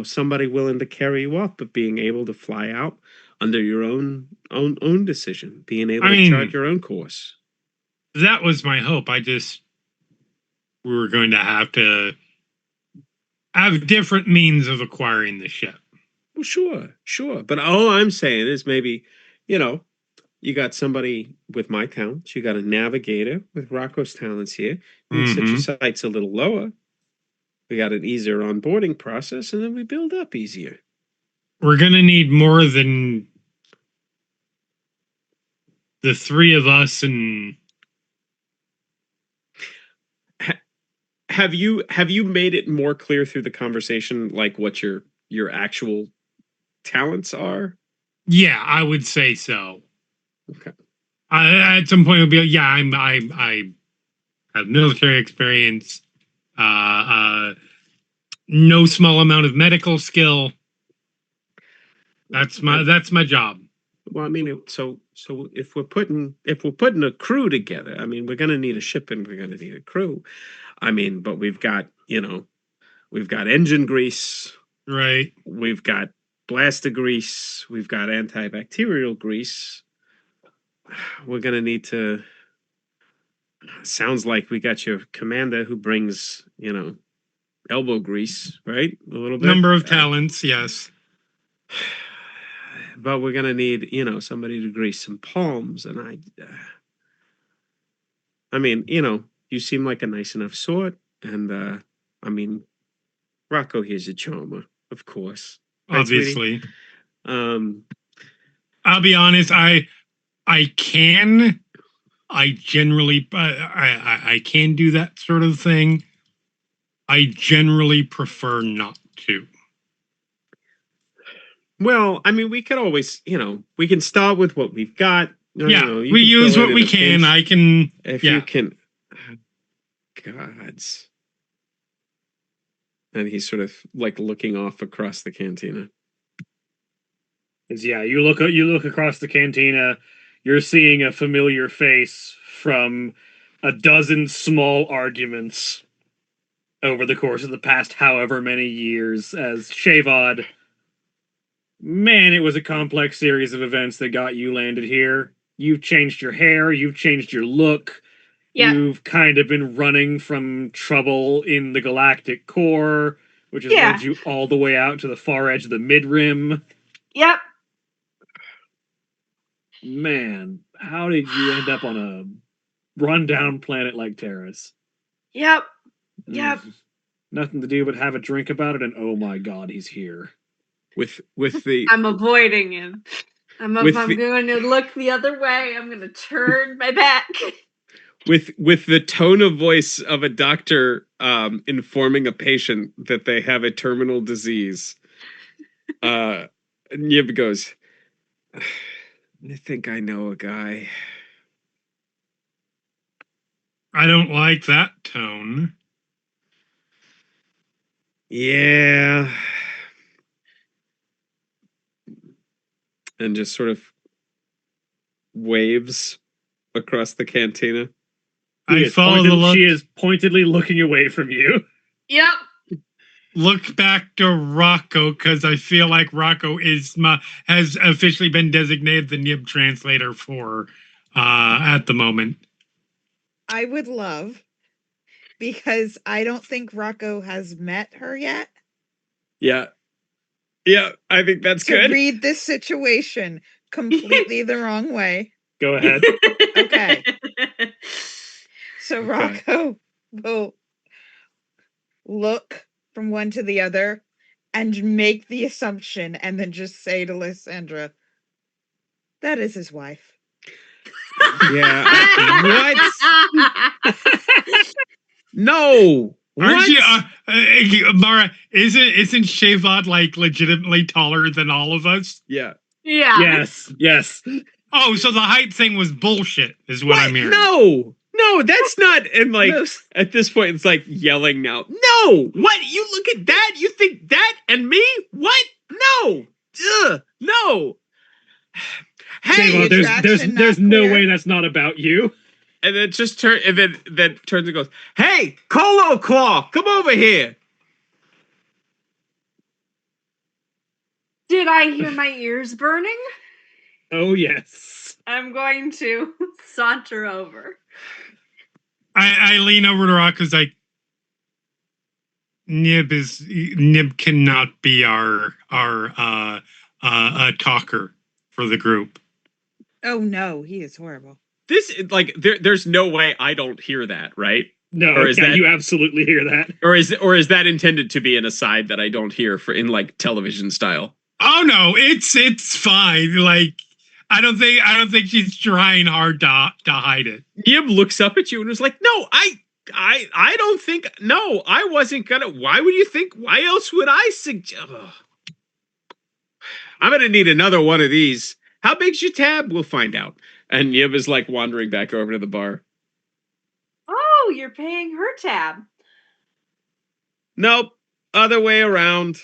somebody willing to carry you off, but being able to fly out under your own decision, being able to chart your own course. That was my hope. We were going to have different means of acquiring the ship. Well, sure. But all I'm saying is maybe, you got somebody with my talents, you got a navigator with Rocco's talents here. You can set your sights a little lower. We got an easier onboarding process, and then we build up easier. We're gonna need more than the three of us, and have you made it more clear through the conversation, like what your actual talents are? Yeah, I would say so. Okay. At some point, it'll be yeah. I have military experience. No small amount of medical skill. That's my job. Well, I mean, so if we're putting a crew together, I mean, we're going to need a ship and we're going to need a crew. I mean, but we've got engine grease, right? We've got blaster grease, we've got antibacterial grease. We're going to need to. Sounds like we got your commander who brings, elbow grease, right? A little bit. Number of talents, yes. But we're gonna need, somebody to grease some palms, and I mean, you seem like a nice enough sort, and I mean, Rocco here's a charmer, of course. Right, obviously. Sweetie? I'll be honest. I can. I generally, I can do that sort of thing. I generally prefer not to. Well, I mean, we could always, we can start with what we've got. Yeah, we use what we can. I can. If you can. Gods. And he's sort of like looking off across the cantina. Yeah, you look across the cantina, you're seeing a familiar face from a dozen small arguments over the course of the past however many years as Shavod. Man, it was a complex series of events that got you landed here. You've changed your hair, you've changed your look. Yeah. You've kind of been running from trouble in the galactic core, which has led you all the way out to the far edge of the mid-rim. Yep. Man, how did you end up on a rundown planet like Terrace? Yep. Nothing to do but have a drink about it, and oh my god, he's here. with the I'm avoiding him. I'm With going to look the other way. I'm going to turn my back. with the tone of voice of a doctor informing a patient that they have a terminal disease. Nib goes, I think I know a guy. I don't like that tone. Yeah. And just sort of waves across the cantina. I follow the look. She is pointedly looking away from you. Yep. Look back to Rocco because I feel like Rocco has officially been designated the Nib translator for at the moment. I would love, because I don't think Rocco has met her yet, Yeah, I think that's to good. read this situation completely the wrong way. Go ahead. Okay. So Okay. Rocco will look from one to the other and make the assumption and then just say to Lysandra, that is his wife. Yeah. What? No. Aren't What? you, Mara? Isn't Shavod like legitimately taller than all of us? Yeah. Yeah. Yes. Oh, so the height thing was bullshit, is what I'm hearing. No, that's not. And like Most- at this point, it's like yelling now. No, what? You look at that? You think that and me? What? No, no. Hey, Shavon, attraction there's not no clear. way that's not about you. and then just then turns and goes, "Hey, Colo Claw, come over here." Did I hear my ears burning? Oh yes. I'm going to saunter over. I lean over to Rock because like Nib cannot be our talker for the group. Oh no, he is horrible. This like there's no way I don't hear that, right? No, Or is that- you absolutely hear that. Or is that intended to be an aside that I don't hear for in like television style? Oh no, it's fine. Like I don't think she's trying hard to hide it. Nib looks up at you and was like, "No, I don't think. No, I wasn't gonna. Why would you think? Why else would I suggest? I'm gonna need another one of these. How big's your tab? We'll find out." And Nib is like wandering back over to the bar. Oh, you're paying her tab. Nope, other way around.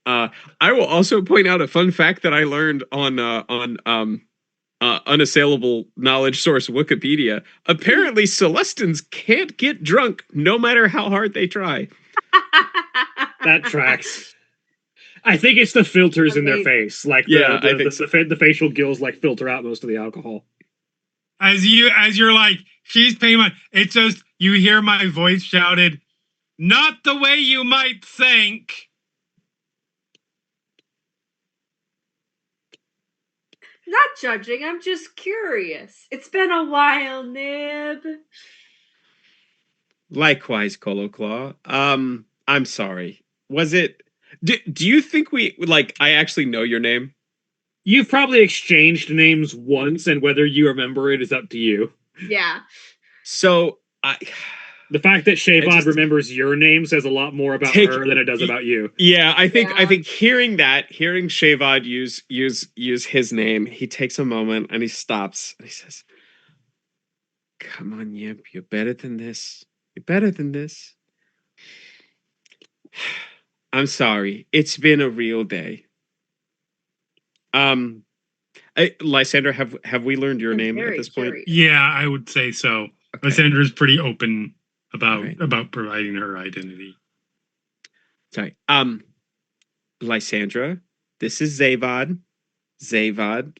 I will also point out a fun fact that I learned on unassailable knowledge source Wikipedia. Apparently, Celestins can't get drunk no matter how hard they try. That tracks. I think it's the filters in their face. Like Yeah, I the, think the facial gills like filter out most of the alcohol. As you're like, she's paying my. It's just you hear my voice shouted, "Not the way you might think." Not judging, I'm just curious. It's been a while, Nib. Likewise, Colo Claw. I'm sorry. Was it? Do you think we like? I actually know your name. You've probably exchanged names once, and whether you remember it is up to you. Yeah. So The fact that Shavod just- remembers your name says a lot more about Take- her than it does about you. yeah, I think Yeah. hearing Shavod use his name, he takes a moment and he stops and he says, "Come on, Yip, you're better than this. You're better than this." I'm sorry. It's been a real day. Lysandra, have we learned your I'm name at very this point? curious. Yeah, I would say so. Okay. Lysandra's pretty open Right. about providing her identity. Sorry. Lysandra, this is Zavod,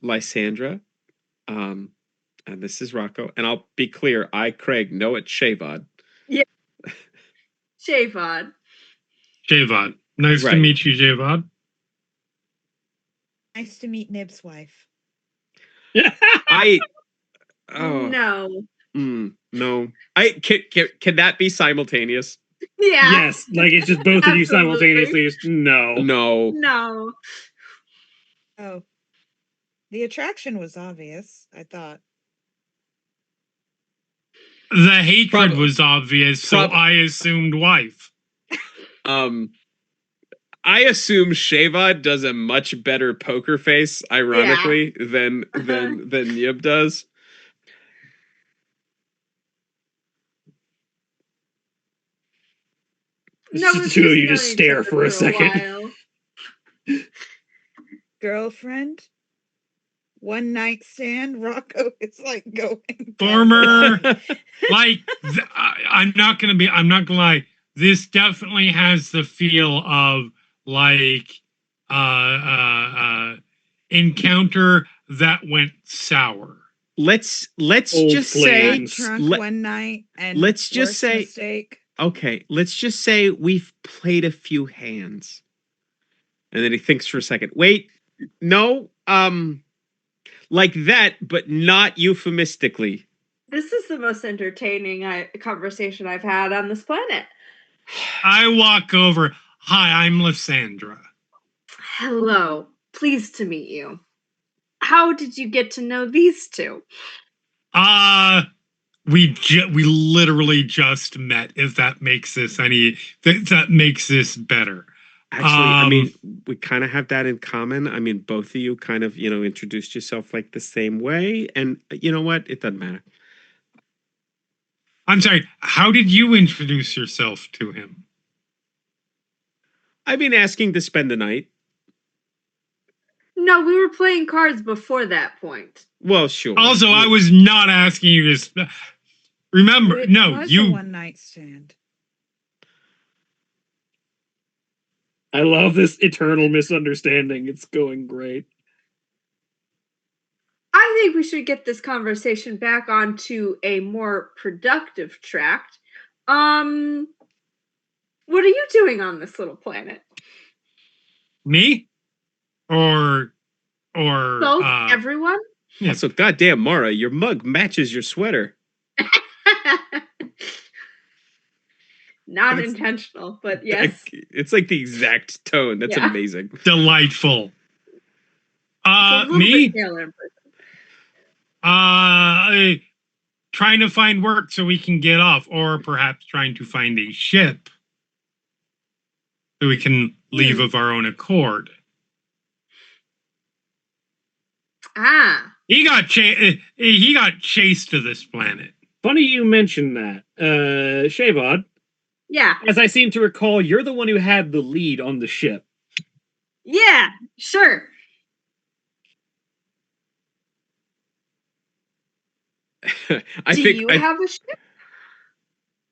Lysandra, and this is Rocco. And I'll be clear, I, Craig, know it's Shavod. Shavod. Javad. Nice to Right. meet you, Javad. Nice to meet Nib's wife. I. Oh No. no. Can that be simultaneous? Yeah. Yes, like it's just both of you Absolutely. simultaneously. Just, no. No. No. Oh. The attraction was obvious, I thought. The hatred Prob- was obvious, so prob- I assumed wife. I assume Shavad does a much better poker face, ironically, than Yib does. No, The we've two of you known just each stare other for a second. while. Girlfriend? One night stand? Rocco is like going. Former, like, I'm not gonna lie. This definitely has the feel of like encounter that went sour. Let's Old just Got say flames. drunk let- one night and let's just worst say- mistake. okay, let's just say we've played a few hands. And then he thinks for a second. Wait, no, like that, but not euphemistically. This is the most entertaining conversation I've had on this planet. I walk over. Hi, I'm Lysandra. Hello. Pleased to meet you. How did you get to know these two? We literally just met. If that makes this that makes this better. Actually, I mean, we kind of have that in common. I mean, both of you kind of, introduced yourself like the same way. And you know what? It doesn't matter. I'm sorry. How did you introduce yourself to him? I've been asking to spend the night. No, we were playing cards before that point. Well, sure. Also, I was not asking you to. Remember, It no, was a you. one night stand. I love this eternal misunderstanding. It's going great. I think we should get this conversation back onto a more productive track. What are you doing on this little planet? Me, or Both, everyone? Yeah. Also, goddamn, Mara, your mug matches your sweater. Not It's- intentional, but yes. It's like the exact tone. That's Yeah. amazing. delightful. It's a little Me, bit paler in person. trying to find work so we can get off, or perhaps trying to find a ship so we can leave of our own accord. Ah. He got chased to this planet. Funny you mentioned that. Shavad, Yeah. as I seem to recall, you're the one who had the lead on the ship. Yeah, sure. I Do think you have a ship?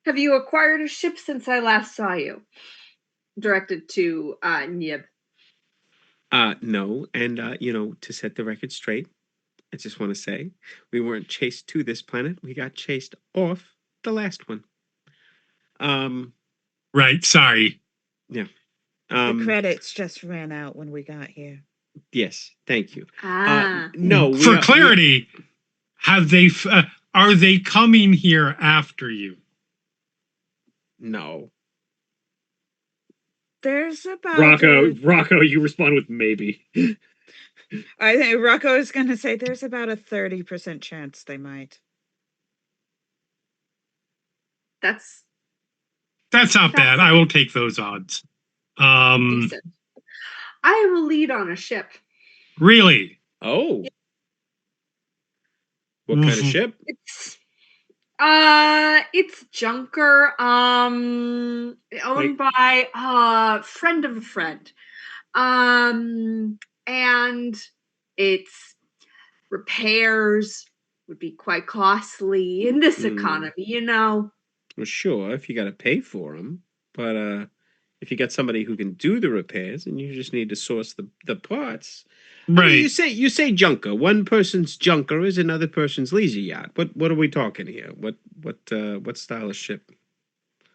Have you acquired a ship since I last saw you? Directed to Nib. no, and to set the record straight, I just want to say we weren't chased to this planet. We got chased off the last one. Right. Sorry. The credits just ran out when we got here. Yes, thank you. Ah. No, For clarity, have they? Are they coming here after you? No. There's about Rocco, you respond with maybe. I think Rocco is going to say there's about a 30% chance they might. That's not bad. I will take those odds. decent. I will lead on a ship. Really? Oh. What kind of ship? It's Junker, owned by a friend of a friend. And its repairs would be quite costly in this economy, Well, sure, if you got to pay for them, but if you got somebody who can do the repairs and you just need to source the parts. Right. I mean, you say junker. One person's junker is another person's leisure yacht. What are we talking here? What style of ship?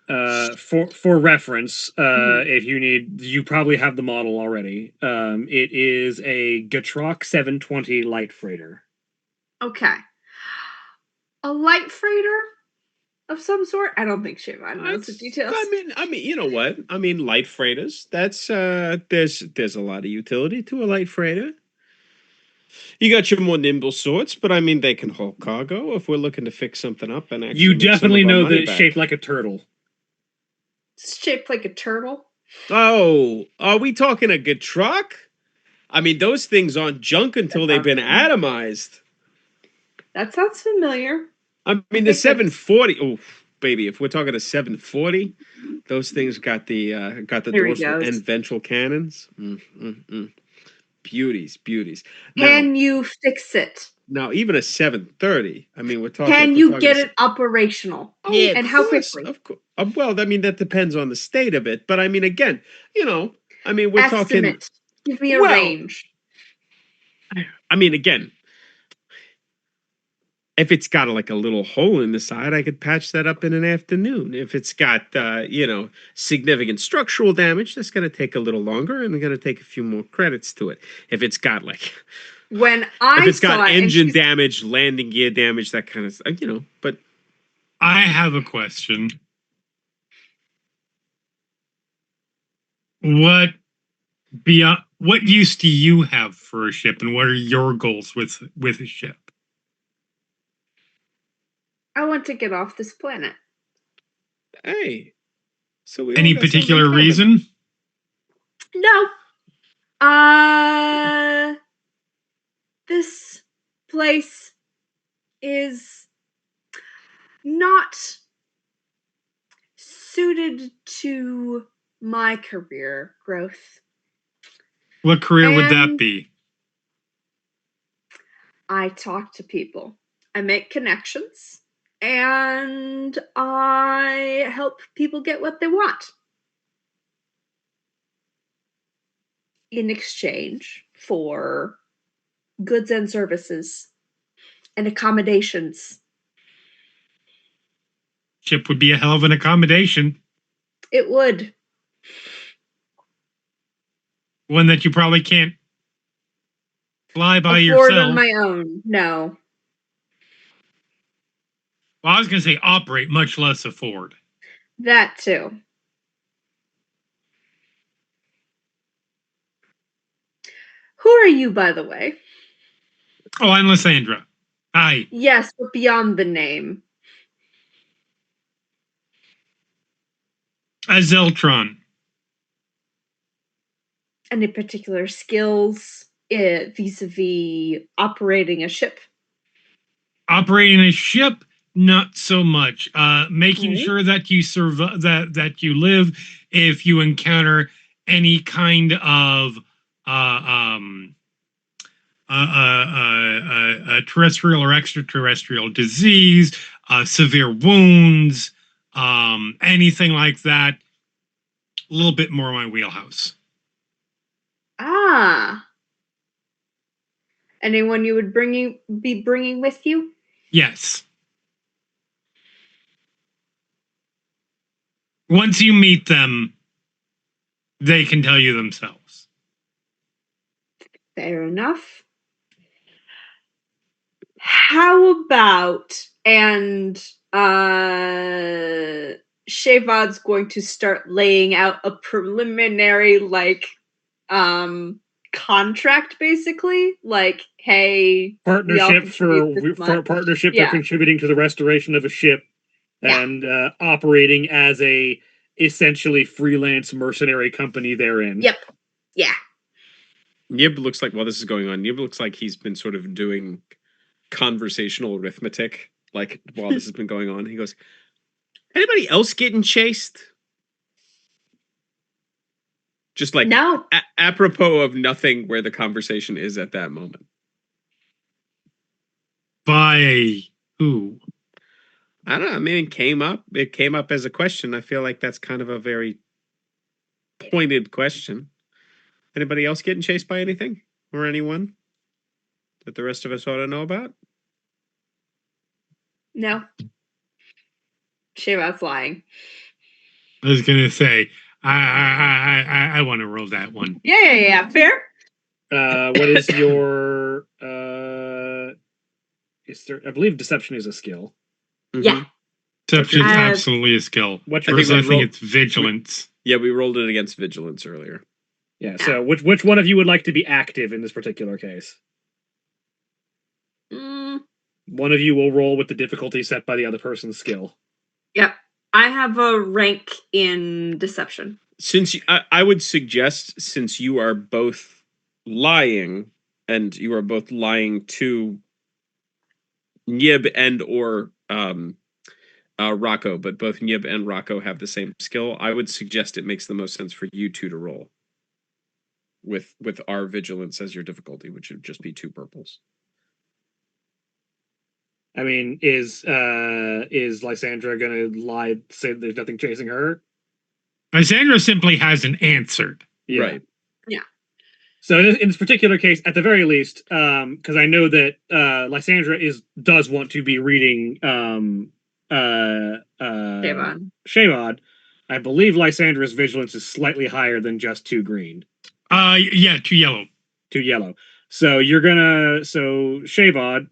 For reference, if you need, you probably have the model already. It is a Gatroc 720 light freighter. Okay. A light freighter? of some sort. I don't think Siobhan knows the It's- details. I mean, you know what? I mean, light freighters. That's there's a lot of utility to a light freighter. You got your more nimble sorts, but I mean, they can haul cargo if we're looking to fix something up and actually You make some definitely of our know money that it's back. shaped like a turtle. It's shaped like a turtle. Oh, are we talking a good truck? I mean, those things aren't junk until they've been atomized. That sounds familiar. I mean, the think that's- 740. Oh, baby, if we're talking a 740, those things got the Here he dorsal goes. and ventral cannons. Beauties, beauties. Can you fix it? Now, even a 730. I mean, we're talking. Can we're you talking get a- it operational? Oh, Yeah, and of how course, quickly? Of course. Well, I mean, that depends on the state of it. But I mean, again, you know, I mean, we're talking. Estimate. Give me a Well, range. I mean, again, if it's got like a little hole in the side, I could patch that up in an afternoon. If it's got, significant structural damage, that's going to take a little longer and going to take a few more credits to it. If it's got like, When if I it's saw got it, and engine she's- damage, landing gear damage, that kind of stuff, but I have a question. What what use do you have for a ship, and what are your goals with a ship? I want to get off this planet. hey, so we all Any got something in particular common. reason? No. This place is not suited to my career growth. What career would that And- be? I talk to people, I make connections, and I help people get what they want in exchange for goods and services and accommodations. Ship would be a hell of an accommodation. It would. One that you probably can't fly by afford yourself. on my own. No. Well, I was going to say operate, much less afford. That too. Who are you, by the way? Oh, I'm Lysandra. Hi. Yes, but beyond the name. A Zeltron. Any particular skills vis-a-vis operating a ship? Operating a ship, not so much. Making Mhm. sure that you survive, that you live. If you encounter any kind of terrestrial or extraterrestrial disease, severe wounds, anything like that, a little bit more my wheelhouse. Ah. Anyone you would be bringing with you? Yes. Once you meet them, they can tell you themselves. Fair enough. How about Shavad's going to start laying out a preliminary contract basically, like, hey, Partnership contribute this much. partnership Yeah. for contributing to the restoration of a ship Yeah. and operating as a essentially freelance mercenary company therein. Yep. Yeah. Yib looks like while this is going on, Yib looks like he's been sort of doing conversational arithmetic, like while this has been going on. He goes, "Anybody else getting chased?" Just like No. apropos of nothing, where the conversation is at that moment. By who? I don't know. I mean, it came up. It came up as a question. I feel like that's kind of a very pointed question. Anybody else getting chased by anything or anyone that the rest of us ought to know about? No. Shavad's lying. I was gonna say, I want to roll that one. Yeah. Fair. What is your is there, I believe deception is a skill. Yeah. Deception's I have- absolutely a skill. What's I your think Whereas I we think roll- it's vigilance. Yeah, we rolled it against vigilance earlier. Yeah, so which one of you would like to be active in this particular case? Mm, One of you will roll with the difficulty set by the other person's skill. yep. I have a rank in deception. Since I would suggest, since you are both lying, and you are both lying to Nib and or Rocco, but both Nib and Rocco have the same skill, I would suggest it makes the most sense for you two to roll with our vigilance as your difficulty, which would just be 2 purples. I mean, is Lysandra gonna lie, say there's nothing chasing her? Lysandra simply hasn't answered. Yeah. Right. So in this particular case, at the very least, because I know that Lysandra does want to be reading Davon. Shamod, I believe Lysandra's vigilance is slightly higher than just 2 green, Yeah, 2 yellow. 2 yellow. So Shavod,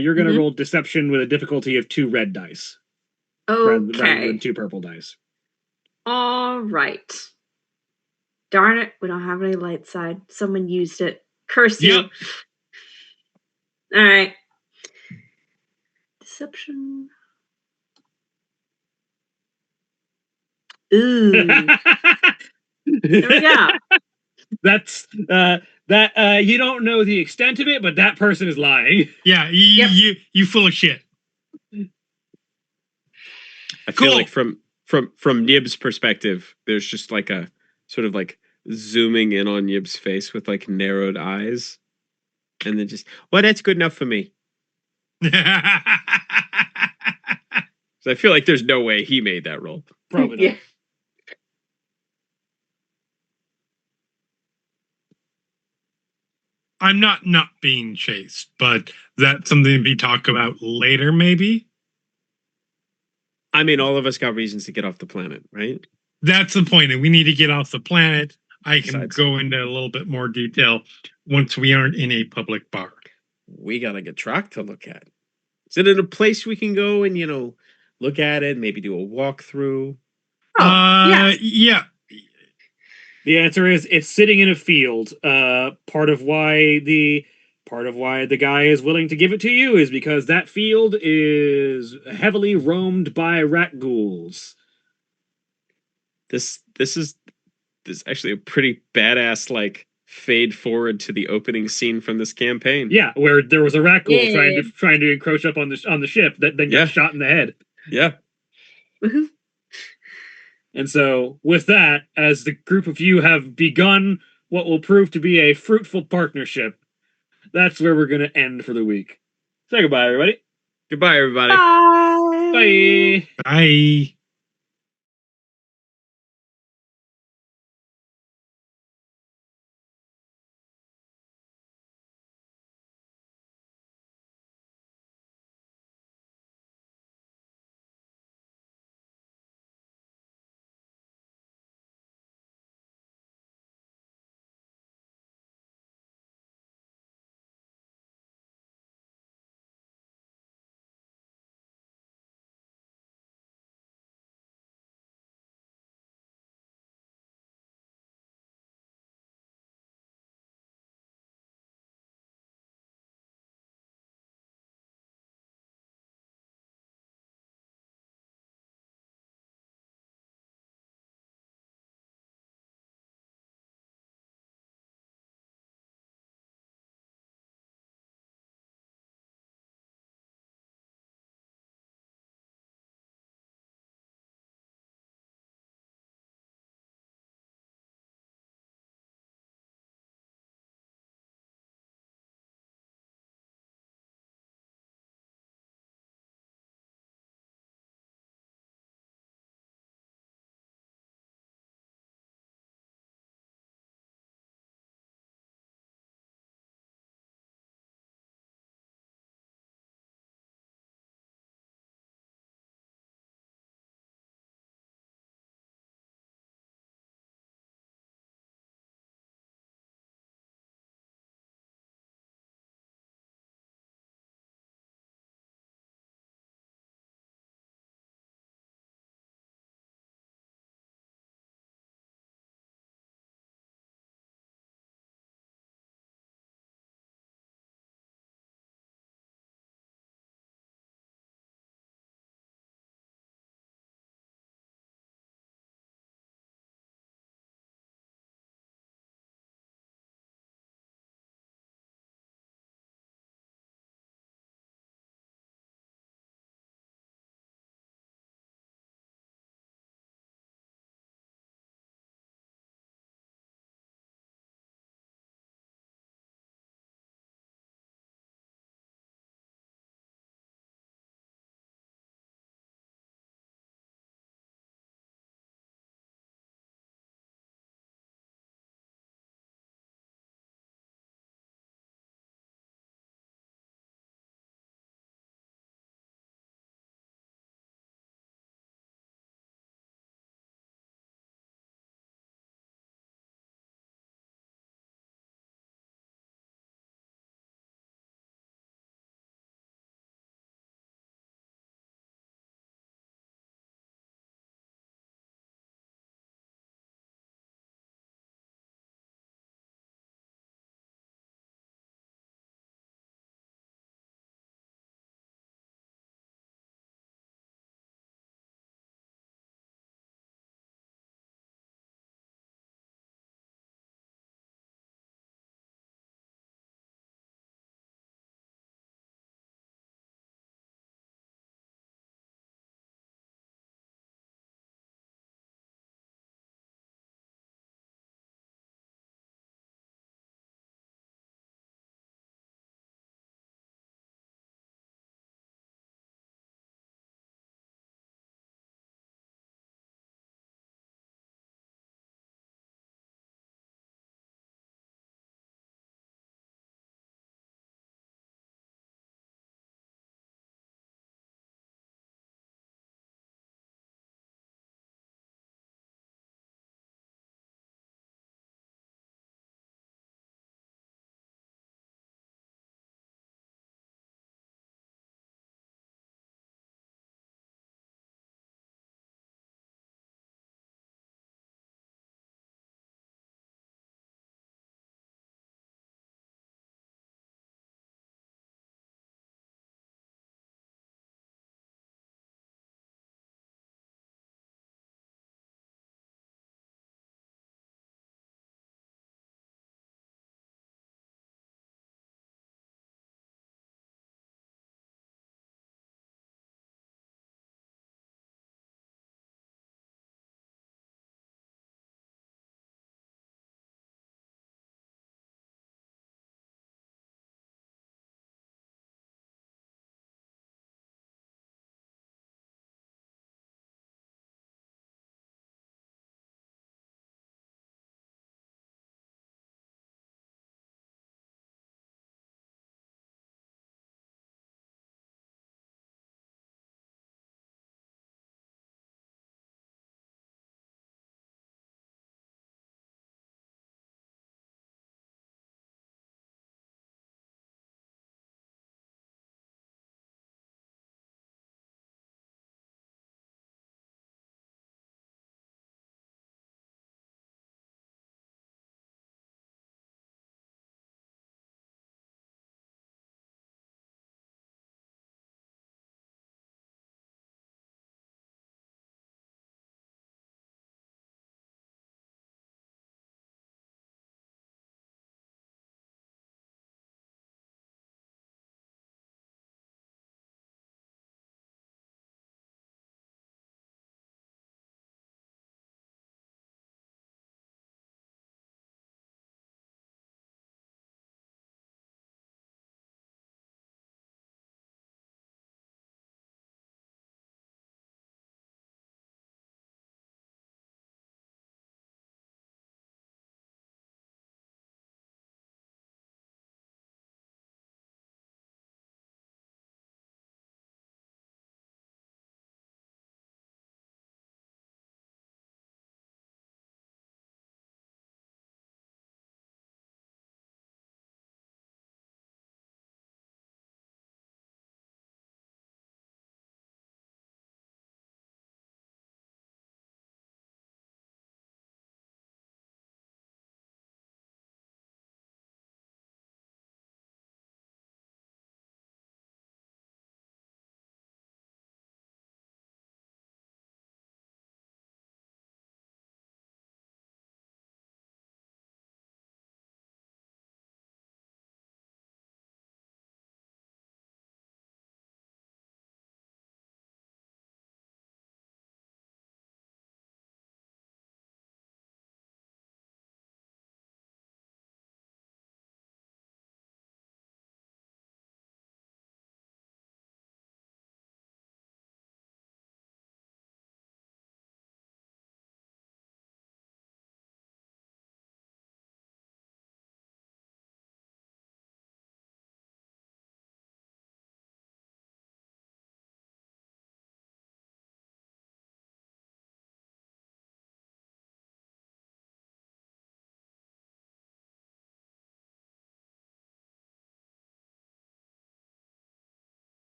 you're gonna Mhm. roll deception with a difficulty of 2 red dice rather than Okay. 2 purple dice. All right. Darn it, we don't have any light side. Someone used it. Curse you. Yep. All right. Deception. Ooh. There we go. That's you don't know the extent of it, but that person is lying. Yeah, Yep. you full of shit. I feel Cool. like from Nib's perspective, there's just like a sort of like zooming in on Nib's face with like narrowed eyes, and then just, well, that's good enough for me. So I feel like there's no way he made that roll. Probably not. Yeah. I'm not being chased, but that's something to be talked about later, maybe. I mean, all of us got reasons to get off the planet, right? That's the point, and we need to get off the planet. I can Besides- go into a little bit more detail once we aren't in a public bar. We got like a truck to look at. Is it in a place we can go and look at it, maybe do a walkthrough? Oh, yes. Yeah. The answer is it's sitting in a field. Part of why the guy is willing to give it to you is because that field is heavily roamed by rat ghouls. This is actually a pretty badass like fade forward to the opening scene from this campaign. Yeah, where there was a rat ghoul Yeah. trying to encroach up on the ship that then got Yeah. shot in the head. Yeah. And so, with that, as the group of you have begun what will prove to be a fruitful partnership, that's where we're going to end for the week. Say goodbye, everybody. Goodbye, everybody. Bye. Bye. Bye.